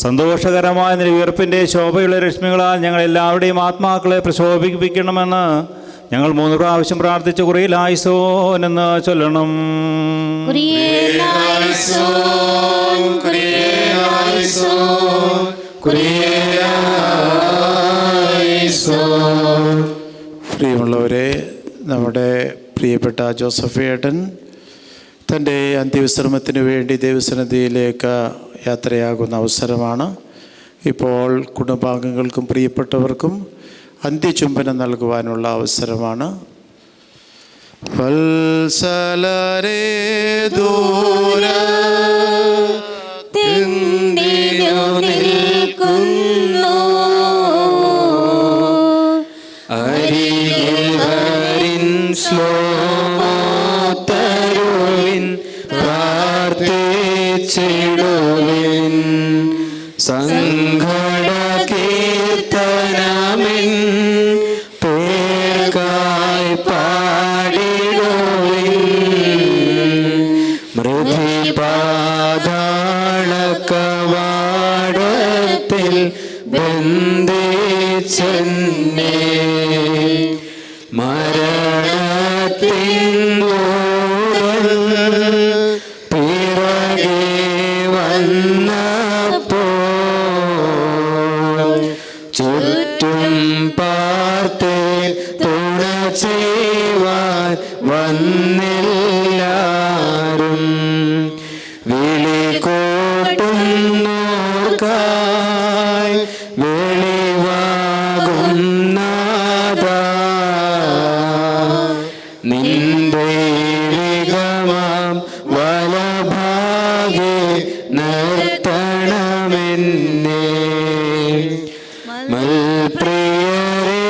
സന്തോഷകരമായ ഉയർപ്പിൻ്റെ ശോഭയുള്ള രശ്മികളാൽ ഞങ്ങൾ എല്ലാവരുടെയും ആത്മാക്കളെ പ്രശോഭിപ്പിക്കണമെന്ന് ഞങ്ങൾ 3 പ്രാവശ്യം പ്രാർത്ഥിച്ച കുറിയിലായിസോൻ എന്ന് ചൊല്ലണം. പ്രിയമുള്ളവരെ, നമ്മുടെ പ്രിയപ്പെട്ട ജോസഫ് ഏട്ടൻ തൻ്റെ അന്ത്യവിശ്രമത്തിന് വേണ്ടി ദൈവസന്നിധിയിലേക്ക് യാത്രയാകുന്ന അവസരമാണ്. ഇപ്പോൾ കുടുംബാംഗങ്ങൾക്കും പ്രിയപ്പെട്ടവർക്കും അന്ത്യചുംബനം നൽകുവാനുള്ള അവസരമാണ്. വത്സലരേ ദൂരത്തിന്തിനു നിൽക്കുന്നു, അരികിൽ വരിൻ ശ്ലോമോത്തരുവിൻ പ്രാർത്ഥിച്ചിടുവിൻ, സങ്കട കീർത്തനമിൻ പേർക്കായി പാടിടുവിൻ, മൃതിപാതാളകവാടത്തിൽ ബന്ധിച്ചെന്നെ, മരണത്തിൻ പിറകെ വന്നപ്പോൾ ചുറ്റും പാർത്ത് തുണ ചെയ്യുവാൻ വന്നെല്ലാരും, വിളികൂട്ടുന്നോർക്കായി വെളിവാകും നാഥാ, നിന്റെ വിഗമാം വലഭാഗെ നിർത്തണമെന്നെ, മൽപ്രിയരെ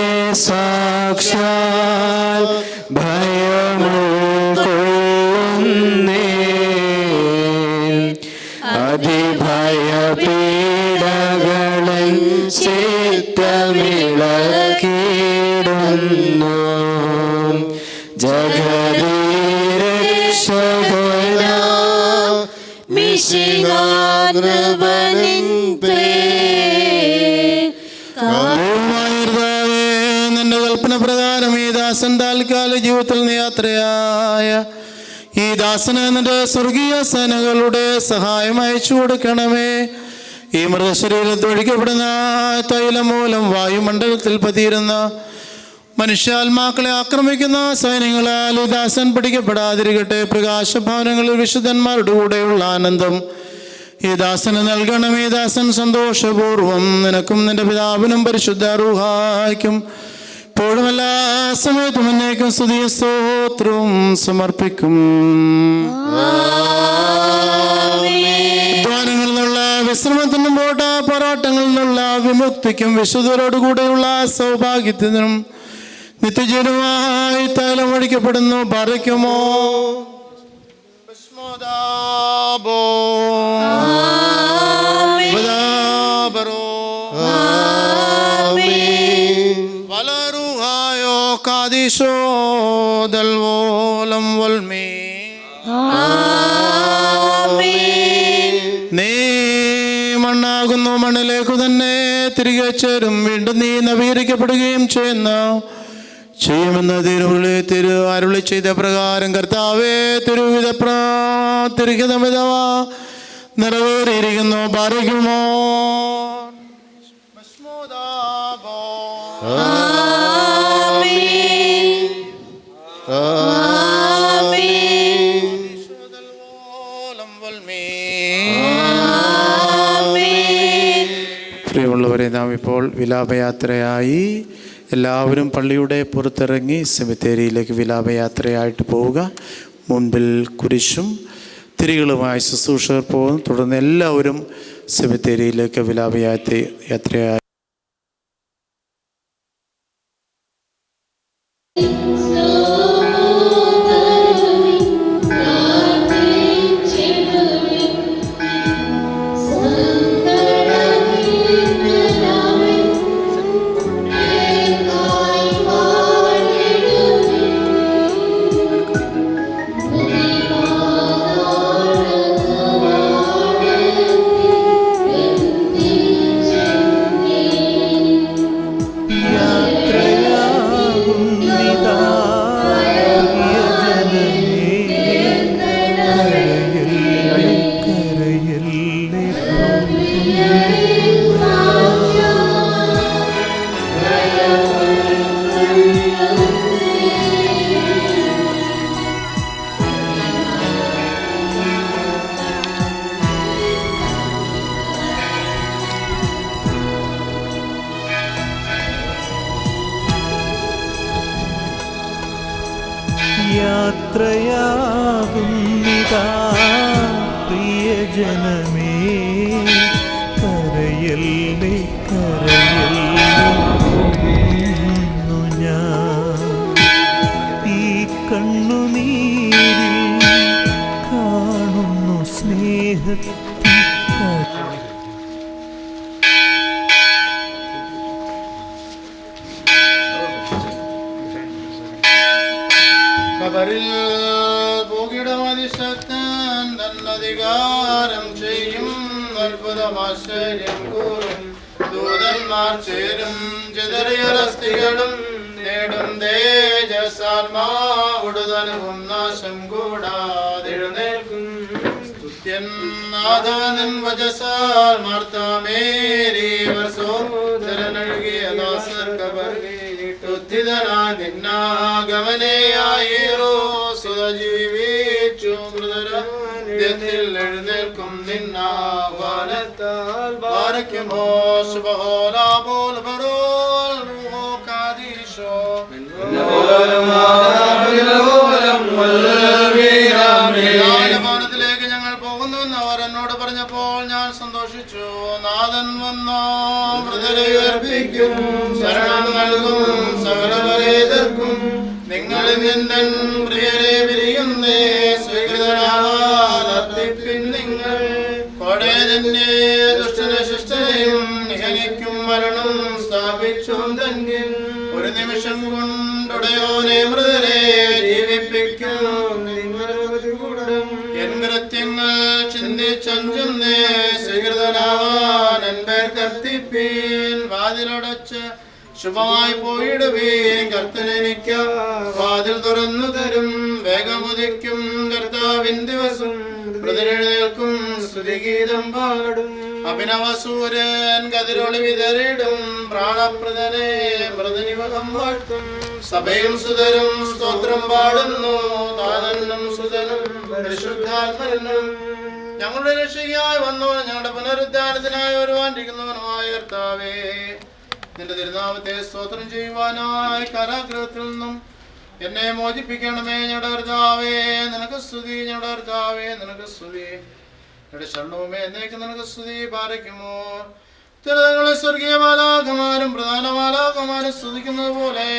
സാക്ഷാൽ ഭയമുൾക്കൊള്ളുന്നേ, അതിഭയപീഡകളൻ ചിത്തമിളക്കിടുന്നു, ജഗദീരക്ഷകനാ മിശിഹാനൃപനിൻ നിന്റെ കൽപ്പന പ്രകാരം ഈ ദാസൻ താൽക്കാല ജീവിതത്തിൽ നീ യാത്രയായ ഈ ദാസന് നിന്റെ സ്വർഗീയ സേനകളുടെ സഹായം അയച്ചു കൊടുക്കണമേ. ഈ മൃതശരീരത്തിൽ ഒഴിക്കപ്പെടുന്ന തൈലം മൂലം വായുമണ്ഡലത്തിൽ പതിയിരുന്ന മനുഷ്യാത്മാക്കളെ ആക്രമിക്കുന്ന സൈന്യങ്ങളാൽ ഈ ദാസൻ പിടിക്കപ്പെടാതിരിക്കട്ടെ. പ്രകാശഭവനങ്ങളിൽ വിശുദ്ധന്മാരുടെ കൂടെയുള്ള ആനന്ദം ഈ ദാസന് നൽകണം. ഈ ദാസൻ സന്തോഷപൂർവം നിനക്കും നിന്റെ പിതാവിനും പരിശുദ്ധ റൂഹായ്ക്കും ഇപ്പോഴും എല്ലാ സമയത്തും എന്നേക്കും സ്തുതിയും സ്തോത്രവും സമർപ്പിക്കും. ധ്യാനങ്ങളിൽ നിന്നുള്ള വിശ്രമത്തിനും പോരാട്ടങ്ങളിൽ നിന്നുള്ള വിമുക്തിക്കും വിശുദ്ധരോടുകൂടെയുള്ള സൗഭാഗ്യത്തിനും നിത്യജീവനുമായി തൈലം ഒഴിക്കപ്പെടുന്നു. പാറയ്ക്കുമോ വലറുഹായോ കാദിശോ ദൽവോലം വൽമീ. നീ മണ്ണാകുന്നു, മണ്ണിലേക്കു തന്നെ തിരികെ ചേരും. വീണ്ടും നീ നവീകരിക്കപ്പെടുകയും ചെയ്യുമെന്ന് അരുളി ചെയ്ത പ്രകാരം കർത്താവേ തിരുഹിതമിതവ നിറവേറിയിരിക്കുന്നു. പാറയ്ക്കുമോ പ്രിയമുള്ളവരെ, നാം ഇപ്പോൾ വിലാപയാത്രയായി എല്ലാവരും പള്ളിയുടെ പുറത്തിറങ്ങി സെമിത്തേരിയിലേക്ക് വിലാപയാത്രയായിട്ട് പോവുക. മുൻപിൽ കുരിശും തിരികളുമായി ശുശ്രൂഷകർ പോകും. തുടർന്ന് എല്ലാവരും സെമിത്തേരിയിലേക്ക് വിലാപയാത്രയായി യാത്രയാകുന്നിതാ പ്രിയജനമേ, കരയല്ലേ കരയല്ലേന്നു ഞാൻ ഈ കണ്ണുനീരിൽ കാണുന്നു സ്നേഹത്തിൽ ഖബറിൽ ഭൂകിടമതിശക്തൻ തന്നധികാരം ചെയ്യും, അത്ഭുതമാശ്ചര്യം കൂറും ദൂതന്മാർ ചേരും, ചിതറിയ അസ്ഥികളും നേടും തേജസാത്മാവുടുതനുവും നാശം കൂടാതെഴുന്നേൽക്കും. സ്തുത്യൻ നാഥാനൻ വചസാൽ മാർത്താമേരിവർ സോദരനഴുകിയ ദാസർ കബറിട്ടുദ്ധിതനായി നിന്നാഗമനയായിരോ സുതജീവിച്ചു മൃതരത്തിൽ എഴുന്നേൽക്കും നിന്നാവാനത്താൽ ബാരക്കുമോ ശുഭഹോലാബോൽ ബറോൽ റൂഹോ കാദീശോ ത്തിലേക്ക് ഞങ്ങൾ പോകുന്നുവെന്ന് അവർ എന്നോട് പറഞ്ഞപ്പോൾ ഞാൻ സന്തോഷിച്ചു. നാഥൻ വന്നോ മൃതരെ ഉയർപ്പിക്കും, ശരണം നൽകും സകലവരെ എതിർക്കും. നിങ്ങളിൽ നിന്നൻ പ്രിയരെ പിരിയുന്നേ, സ്വീകൃതരാർത്തിപ്പിൻ നിങ്ങൾ. കൊടേ തന്നെ ദുഷ്ടനെ ശിഷ്ടനെയും നിഹനിക്കും മരണം സ്ഥാപിച്ചു ധന്യൻ. ഒരു നിമിഷം കൊണ്ടുടയോനെ മൃതരെ ജീവിപ്പിക്കും. എൻ കൃത്യങ്ങൾ ചിന്തിച്ചഞ്ചുന്നേ, സ്വീകൃതനാവാൻ എൻ പേർ കർത്തിപ്പീൻ. വാതിലടച്ച് ശുഭമായി പോയിടുവീൻ, കർത്തനെനിക്ക വാതിൽ തുറന്നു തരും. വേഗമുദിക്കും കർത്താവിൻ ദിവസം, മൃതരെഴുന്നേൽക്കും സ്തുതിഗീതം പാടും. അഭിനവസൂരൻ കതിരൊളി വിതറിടും, പ്രാണപ്രദനെ മൃതനിവകം വാഴ്ത്തും. സഭയും സുതരും സ്തോത്രം പാടുന്നു, താതനും സുതനും പരിശുദ്ധാത്മനും. ഞങ്ങളുടെ രക്ഷയ്ക്കായി വന്നവൻ, ഞങ്ങളുടെ പുനരുദ്ധാനത്തിനായി വരുവാനിരിക്കുന്നവനുമായ കർത്താവേ, നിന്റെ തിരുനാമത്തെ സ്തോത്രം ചെയ്യുവാനായി കാരാഗൃഹത്തിൽ നിന്നും എന്നെ മോചിപ്പിക്കണമേ. ഞങ്ങളുടെ കർത്താവേ നിനക്ക് സ്തുതി, ഞങ്ങളുടെ കർത്താവേ നിനക്ക് സ്തുതി. ഞങ്ങളുടെ ശരണവുമേ എന്നേക്ക് നിനക്ക് സ്തുതി. പാരയ്ക്കുമോ തിരുതങ്ങളെ സ്വർഗീയ മാലാഖമാരും പ്രധാന മാലാഖമാരും സ്തുതിക്കുന്നത് പോലെ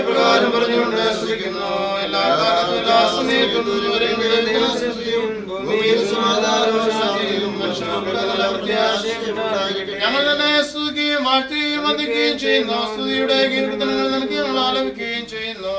പ്രകാരം പറഞ്ഞുകൊണ്ട് സ്തുതിക്കുന്നു. എല്ലാ കാലത്തും എല്ലാ സമയത്തും ഞങ്ങൾ തന്നെ സ്തുതിക്കുകയും വാഴ്ത്തുകയും വന്ദിക്കുകയും ചെയ്യുന്നു. സ്തുതിയുടെ കീർത്തനങ്ങൾ നിനക്ക് ഞങ്ങൾ ആലപിക്കുകയും ചെയ്യുന്നു.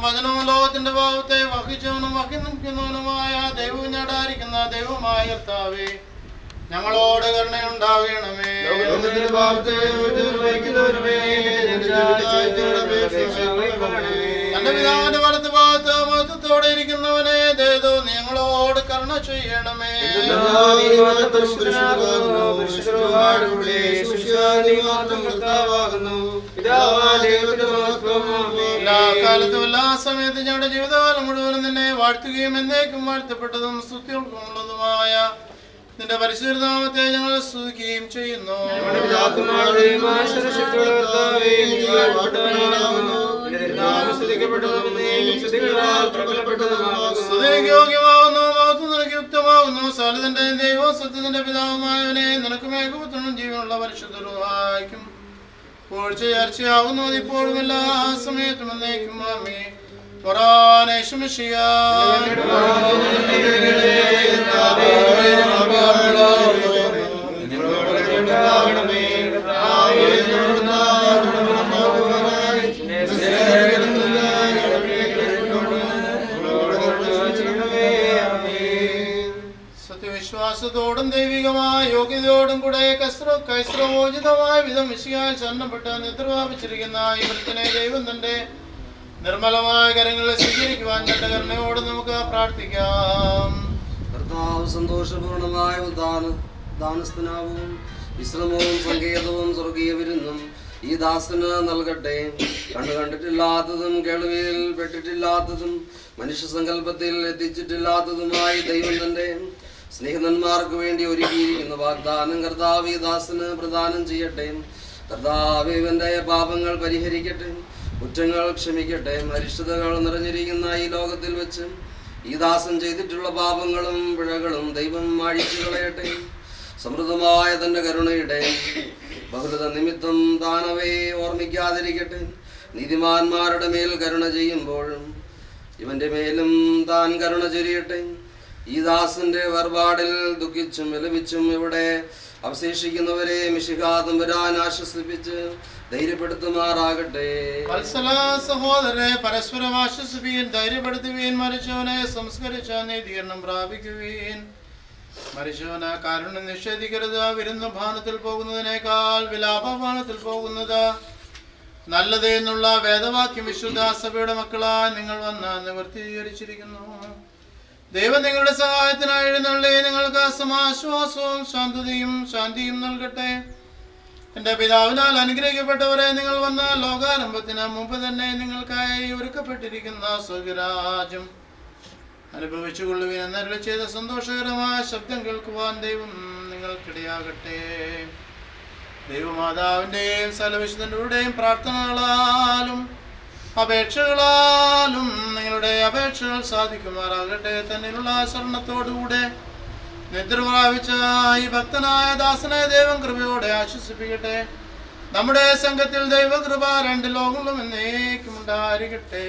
വചനവും ലോകത്തിന്റെ ഭാവത്തെ വഹിച്ചവനും വഹിക്കുന്നവനുമായ ദൈവം ഞടായിരിക്കുന്ന ദൈവമായ കർത്താവേ, ഞങ്ങളോട് കരുണയുണ്ടാകണമേ. തന്റെ പിതാവിന്റെ വലത്ത് ഭാഗത്ത് മഹത്വത്തോടെ ഇരിക്കുന്നവനെ ദേതോ ഞങ്ങളോട് കരുണ ചെയ്യണമേ. എല്ലാ കാലത്തും എല്ലാ സമയത്തും ഞങ്ങളുടെ ജീവിതകാലം മുഴുവനും നിന്നെ വാഴ്ത്തുകയും എന്നേക്കും വാഴ്ത്തപ്പെട്ടതും സ്തുതിയുള്ളതുമായ നിന്റെ പരിശുദ്ധനാമത്തെ ഞങ്ങൾ സ്തുതിക്കുകയും ചെയ്യുന്നു. സ്തുതിക്ക് യോഗ്യമാകുന്നു, മഹത്വം നിനക്ക് യുക്തമാകുന്നു. സകലത്തിന്റെ ദൈവവും സത്യത്തിന്റെ പിതാവുമായവനെ നിനക്ക് മേഘപുത്രനും ജീവനുള്ള പരിശുദ്ധരുമായിരിക്കും. ചർച്ചയാകുന്നു ഇപ്പോഴും എല്ലാ സമയത്തും എന്നേക്കും. ആമേൻ. സത്യവിശ്വാസത്തോടും ദൈവികമായ യോഗ്യതയോടും കൂടെ ക്രൈസ്തവോചിതമായ വിധം വിശിയാൽ ശരണപ്പെട്ട നിദ്രവാപിച്ചിരിക്കുന്ന ഇവൃത്തിനെ ദൈവം തന്റെ നിർമ്മലമായ കരങ്ങളെ സ്വീകരിക്കുവാൻ തന്റെ കരുണയോട് നമുക്ക് പ്രാർത്ഥിക്കാം. കർത്താവ് സന്തോഷപൂർണമായ ദാനസ്ഥനാവും വിശ്രമവും സങ്കേതവും സ്വർഗീയ വിരുന്നും ഈ ദാസന് നൽകട്ടെ. കണ്ടിട്ടില്ലാത്തതും കേൾവിയിൽ പെട്ടിട്ടില്ലാത്തതും മനുഷ്യ സങ്കല്പത്തിൽ എത്തിച്ചിട്ടില്ലാത്തതുമായി ദൈവം തന്റെ സ്നേഹിതന്മാർക്ക് വേണ്ടി ഒരുക്കിയിരിക്കുന്ന വാഗ്ദാനം കർത്താവ് ഈ ദാസന് പ്രദാനം ചെയ്യട്ടെ. കർത്താവ് ഇവന്റെ പാപങ്ങൾ പരിഹരിക്കട്ടെ, കുറ്റങ്ങൾ ക്ഷമിക്കട്ടെ. അരിഷ്ടതകൾ നിറഞ്ഞിരിക്കുന്ന ഈ ലോകത്തിൽ വെച്ച് ഈ ദാസൻ ചെയ്തിട്ടുള്ള പാപങ്ങളും പിഴകളും ദൈവം അഴിച്ചു കളയട്ടെ. സമൃദ്ധമായ തന്റെ കരുണയുടെ ബഹുലത നിമിത്തം താനവയെ ഓർമ്മിക്കാതിരിക്കട്ടെ. നീതിമാന്മാരുടെ മേൽ കരുണ ചെയ്യുമ്പോഴും ഇവന്റെ മേലും താൻ കരുണ ചൊരിയട്ടെ. ഈ ദാസന്റെ വേർപാടിൽ ദുഃഖിച്ചും വിലപിച്ചും ഇവിടെ അവശേഷിക്കുന്നവരെ മിശിഹാ തമ്പുരാൻ ആശ്വസിപ്പിച്ച് ധൈര്യപ്പെടുത്തുമാറാകട്ടെ. വത്സല സഹോദരരെ, പരസ്പരം ആശ്വസിപ്പീൻ, ധൈര്യപ്പെടുത്തുവീൻ. മരിച്ചവനെ സംസ്കരിച്ച നീതീകരണം പ്രാപിക്കുവീൻ. മരിച്ചവന് കാരുണ്യം നിഷേധിക്കരുത്. വിരുന്ന ഭാനത്തിൽ പോകുന്നതിനേക്കാൾ വിലാപഭാനത്തിൽ പോകുന്നത് നല്ലത് എന്നുള്ള വേദവാക്യം വിശുദ്ധ സഭയുടെ മക്കളായി നിങ്ങൾ വന്ന് നിവർത്തീകരിച്ചിരിക്കുന്നു. ദൈവം നിങ്ങളുടെ സഹായത്തിനായി എഴുന്നള്ളി നിങ്ങൾക്ക് സമാശ്വാസവും ശാന്തിയും നൽകട്ടെ. എൻ്റെ പിതാവിനാൽ അനുഗ്രഹിക്കപ്പെട്ടവരെ, നിങ്ങൾ വന്ന ലോകാരംഭത്തിന് മുമ്പ് തന്നെ നിങ്ങൾക്കായി ഒരുക്കപ്പെട്ടിരിക്കുന്ന സ്വർഗരാജ്യം അനുഭവിച്ചുകൊള്ളുവിൻ എന്നരുളി ചെയ്ത സന്തോഷകരമായ ശബ്ദം കേൾക്കുവാൻ ദൈവം നിങ്ങൾക്കിടയാകട്ടെ. ദൈവമാതാവിൻ്റെയും സകലവിശുദ്ധരുടെയും പ്രാർത്ഥനകളാലും അപേക്ഷകളാലും നിങ്ങളുടെ അപേക്ഷകൾ സാധിക്കുമാറാകട്ടെ. തന്നിലുള്ള ശരണത്തോടുകൂടെ നിദ്ര പ്രാപിച്ച ഈ ഭക്തനായ ദാസനെ ദൈവം കൃപയോടെ ആശ്വസിപ്പിക്കട്ടെ. നമ്മുടെ സംഘത്തിൽ ദൈവകൃപ രണ്ട് ലോകങ്ങളും എന്നേക്കും ഉണ്ടായിരിക്കട്ടെ.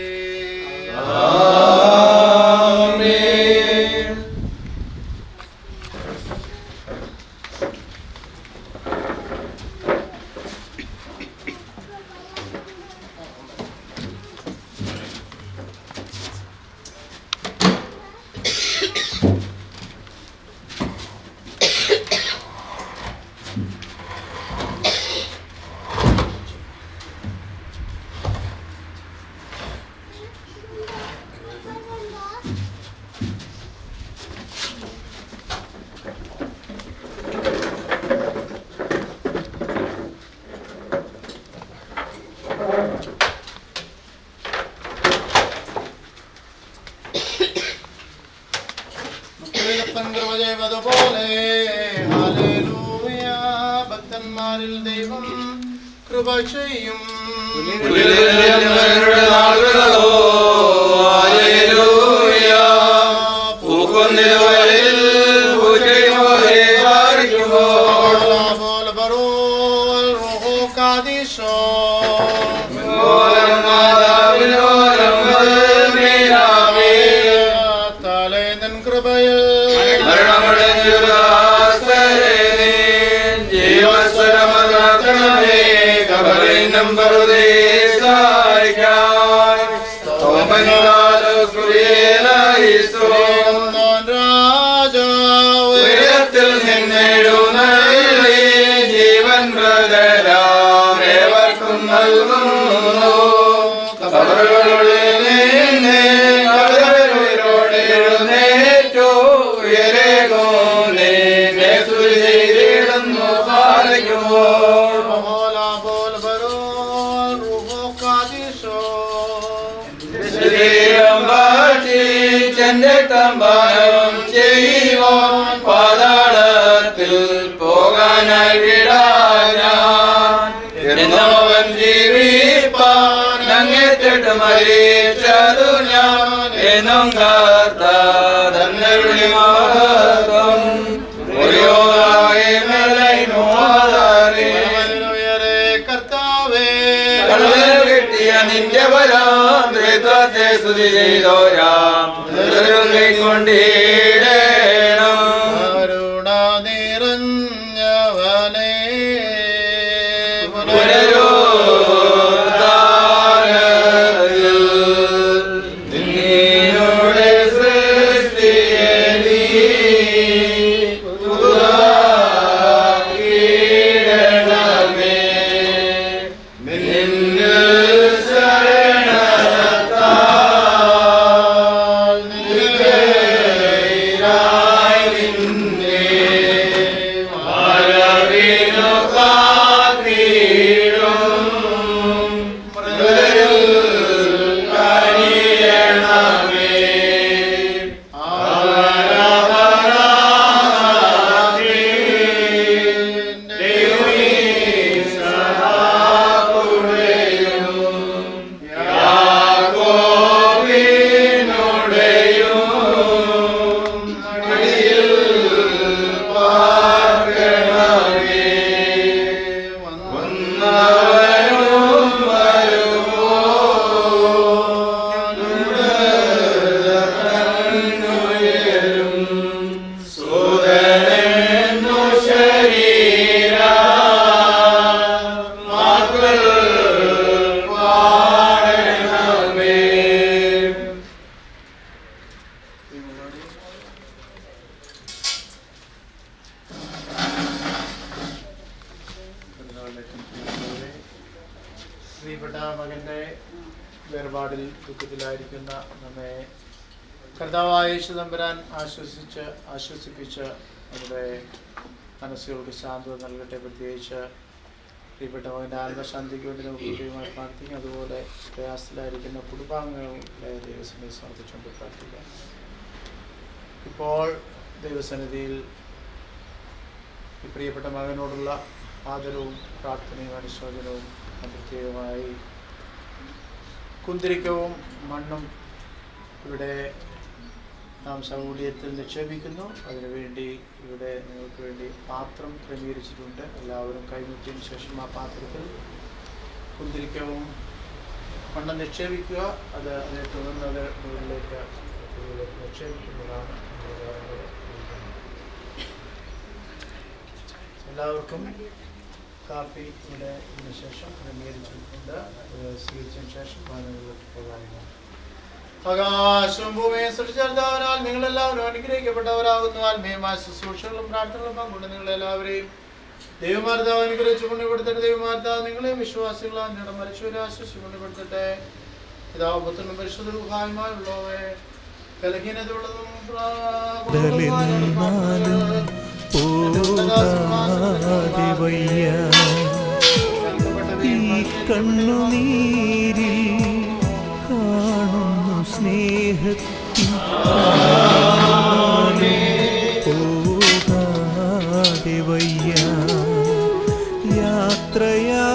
പോലെ ഹല്ലേലൂയ. ഭക്തന്മാരിൽ ദൈവം കൃപ ചെയ്യും. ഉയരത്തിൽ നിന്നെഴുന്നള്ളി ജീവൻ പ്രദരാമേവർക്കും നൽകുന്നു. കബറുകളിൽ നിന്നെ എഴുന്നേറ്റു ഉയരേകോനെ സ്തുതി ചെയ്തിടുന്നു പാലിക്കുമോ. തമ്പാനം ചെയ്യുവാൻ പാതാളത്തിൽ പോകാനായി വിടാൻ എന്നവൻ ജീവിപ്പാൻ അങ്ങേറ്റിട്ട് മരിച്ചതു ഞാൻ എന്നും കാത്ത തന്നരുളി മഹത്വം കിട്ടിയ നിന്റെ പരാന്തത്തെ സ്തുതി ചെയ്തോരാം കൊണ്ടിടേണം. കരുണ നിറഞ്ഞവനേ നിന്നുടെ സൃഷ്ടിയെ നീ പുതുതാക്കിയിടണമേ. നിന്നിൽ ശരണത്താൽ നിൽക്കയിലായി നിന്നെ മരവിനു കാത്തിടും. പ്രിയപ്പെട്ട മകൻ്റെ വേർപാടിൽ ദുഃഖത്തിലായിരിക്കുന്ന നമ്മെ കർത്താവായ യേശു തമ്പുരാൻ ആശ്വസിപ്പിച്ച് നമ്മുടെ മനസ്സുകൾക്ക് ശാന്തത നൽകട്ടെ. പ്രത്യേകിച്ച് പ്രിയപ്പെട്ട മകൻ്റെ ആത്മശാന്തിക്ക് വേണ്ടി നമുക്ക് ദൈവമായി പ്രാർത്ഥിക്കാം. അതുപോലെ പ്രയാസത്തിലായിരിക്കുന്ന കുടുംബാംഗങ്ങളെ ദൈവസന്നിധി സമർപ്പിച്ചുകൊണ്ട് പ്രാർത്ഥിക്കാം. ഇപ്പോൾ ദൈവസന്നിധിയിൽ ഈ പ്രിയപ്പെട്ട മകനോടുള്ള ആദരവും പ്രാർത്ഥനയും അനുശോചനവും പ്രത്യേകമായി കുന്തിരിക്കവും മണ്ണും ഇവിടെ നാം സൗകര്യത്തിൽ നിക്ഷേപിക്കുന്നു. അതിനുവേണ്ടി ഇവിടെ നിങ്ങൾക്ക് വേണ്ടി പാത്രം ക്രമീകരിച്ചിട്ടുണ്ട്. എല്ലാവരും കൈമുറ്റിയതിന് ശേഷം ആ പാത്രത്തിൽ കുന്തിരിക്കവും മണ്ണും നിക്ഷേപിക്കുക. അതിനെ തുടർന്നത് മുകളിലേക്ക് നിക്ഷേപിക്കുന്നതാണ്. എല്ലാവർക്കും കാപ്പി ഇവിടെ ഇതിന് ശേഷം ക്രമീകരിച്ചിട്ടുണ്ട്. സ്വീകരിച്ചതിന് ശേഷം പാനങ്ങളിലേക്ക് പോകാവുന്നതാണ്. ആകാശവും ഭൂമിയെ സൃഷ്ടിച്ചവരാൽ നിങ്ങളെല്ലാവരും അനുഗ്രഹിക്കപ്പെട്ടവരാകുന്നു. ആത്മീയമായ ശുശ്രൂഷകളും പ്രാർത്ഥനകളും പങ്കുകൊണ്ട് നിങ്ങളെല്ലാവരെയും ദൈവമാർത്താവ് അനുഗ്രഹിച്ചു കൊണ്ടുപെടുത്തട്ടെ. ദൈവമാർത്താവ് നിങ്ങളെയും വിശ്വാസികളാൽ നിങ്ങളുടെ മരിച്ചവരെ ആശ്വസിച്ചു കൊണ്ടുപെടുത്തട്ടെ. പിതാവും പുത്രനും പരിശുദ്ധ റൂഹായുമായുള്ളവേ ബലഹീനതയുള്ളതും കണ്ണുനീരിൽ കാണുന്നു സ്നേഹത്തിൻ പോകാതെ വയ്യ യാത്രയാ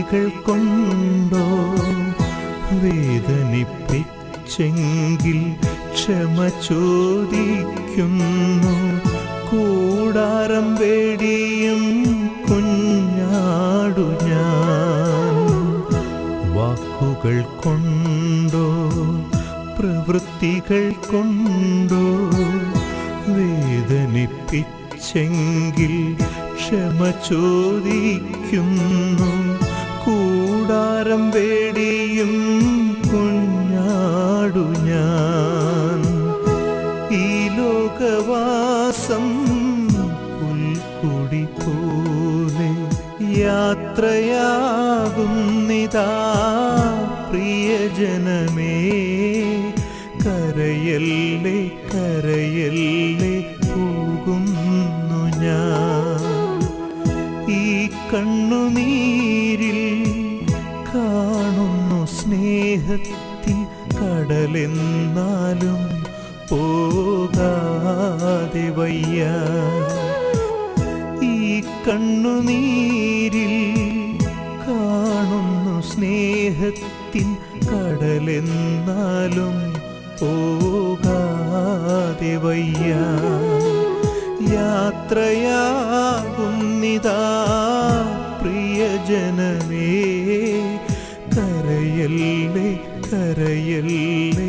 പ്രവൃത്തികൾ കൊണ്ടോ വേദനിപ്പിച്ചെങ്കിൽ ക്ഷമ ചോദിക്കുന്നു. കൂടാരം വേടിയും കുഞ്ഞാടു ഞാൻ. വാക്കുകൾ കൊണ്ടോ പ്രവൃത്തികൾ കൊണ്ടോ വേദനിപ്പിച്ചെങ്കിൽ ക്ഷമ ചോദിക്കുന്നു. കൂടാരം വേടിയും കുഞ്ഞാടു ഞാൻ. ഈ ലോകവാസം പുൽക്കൊടി പോലെ യാത്രയാകുന്നിതാ പ്രിയജനമേ. കരയല്ലേ കരയല്ലേ പോകുന്നു ഞാൻ. ഈ കണ്ണുനീരിൽ കാണുന്നു സ്നേഹത്തിൻ കടലെന്നാലും പോകാതെ വയ്യ. ഈ കണ്ണുനീരിൽ കാണുന്നു സ്നേഹത്തിൻ കടലെന്നാലും പോകാതെ വയ്യ. യാത്രയാകുന്നിതാ പ്രിയജനമേ. കരയല്ലേ കരയല്ലേ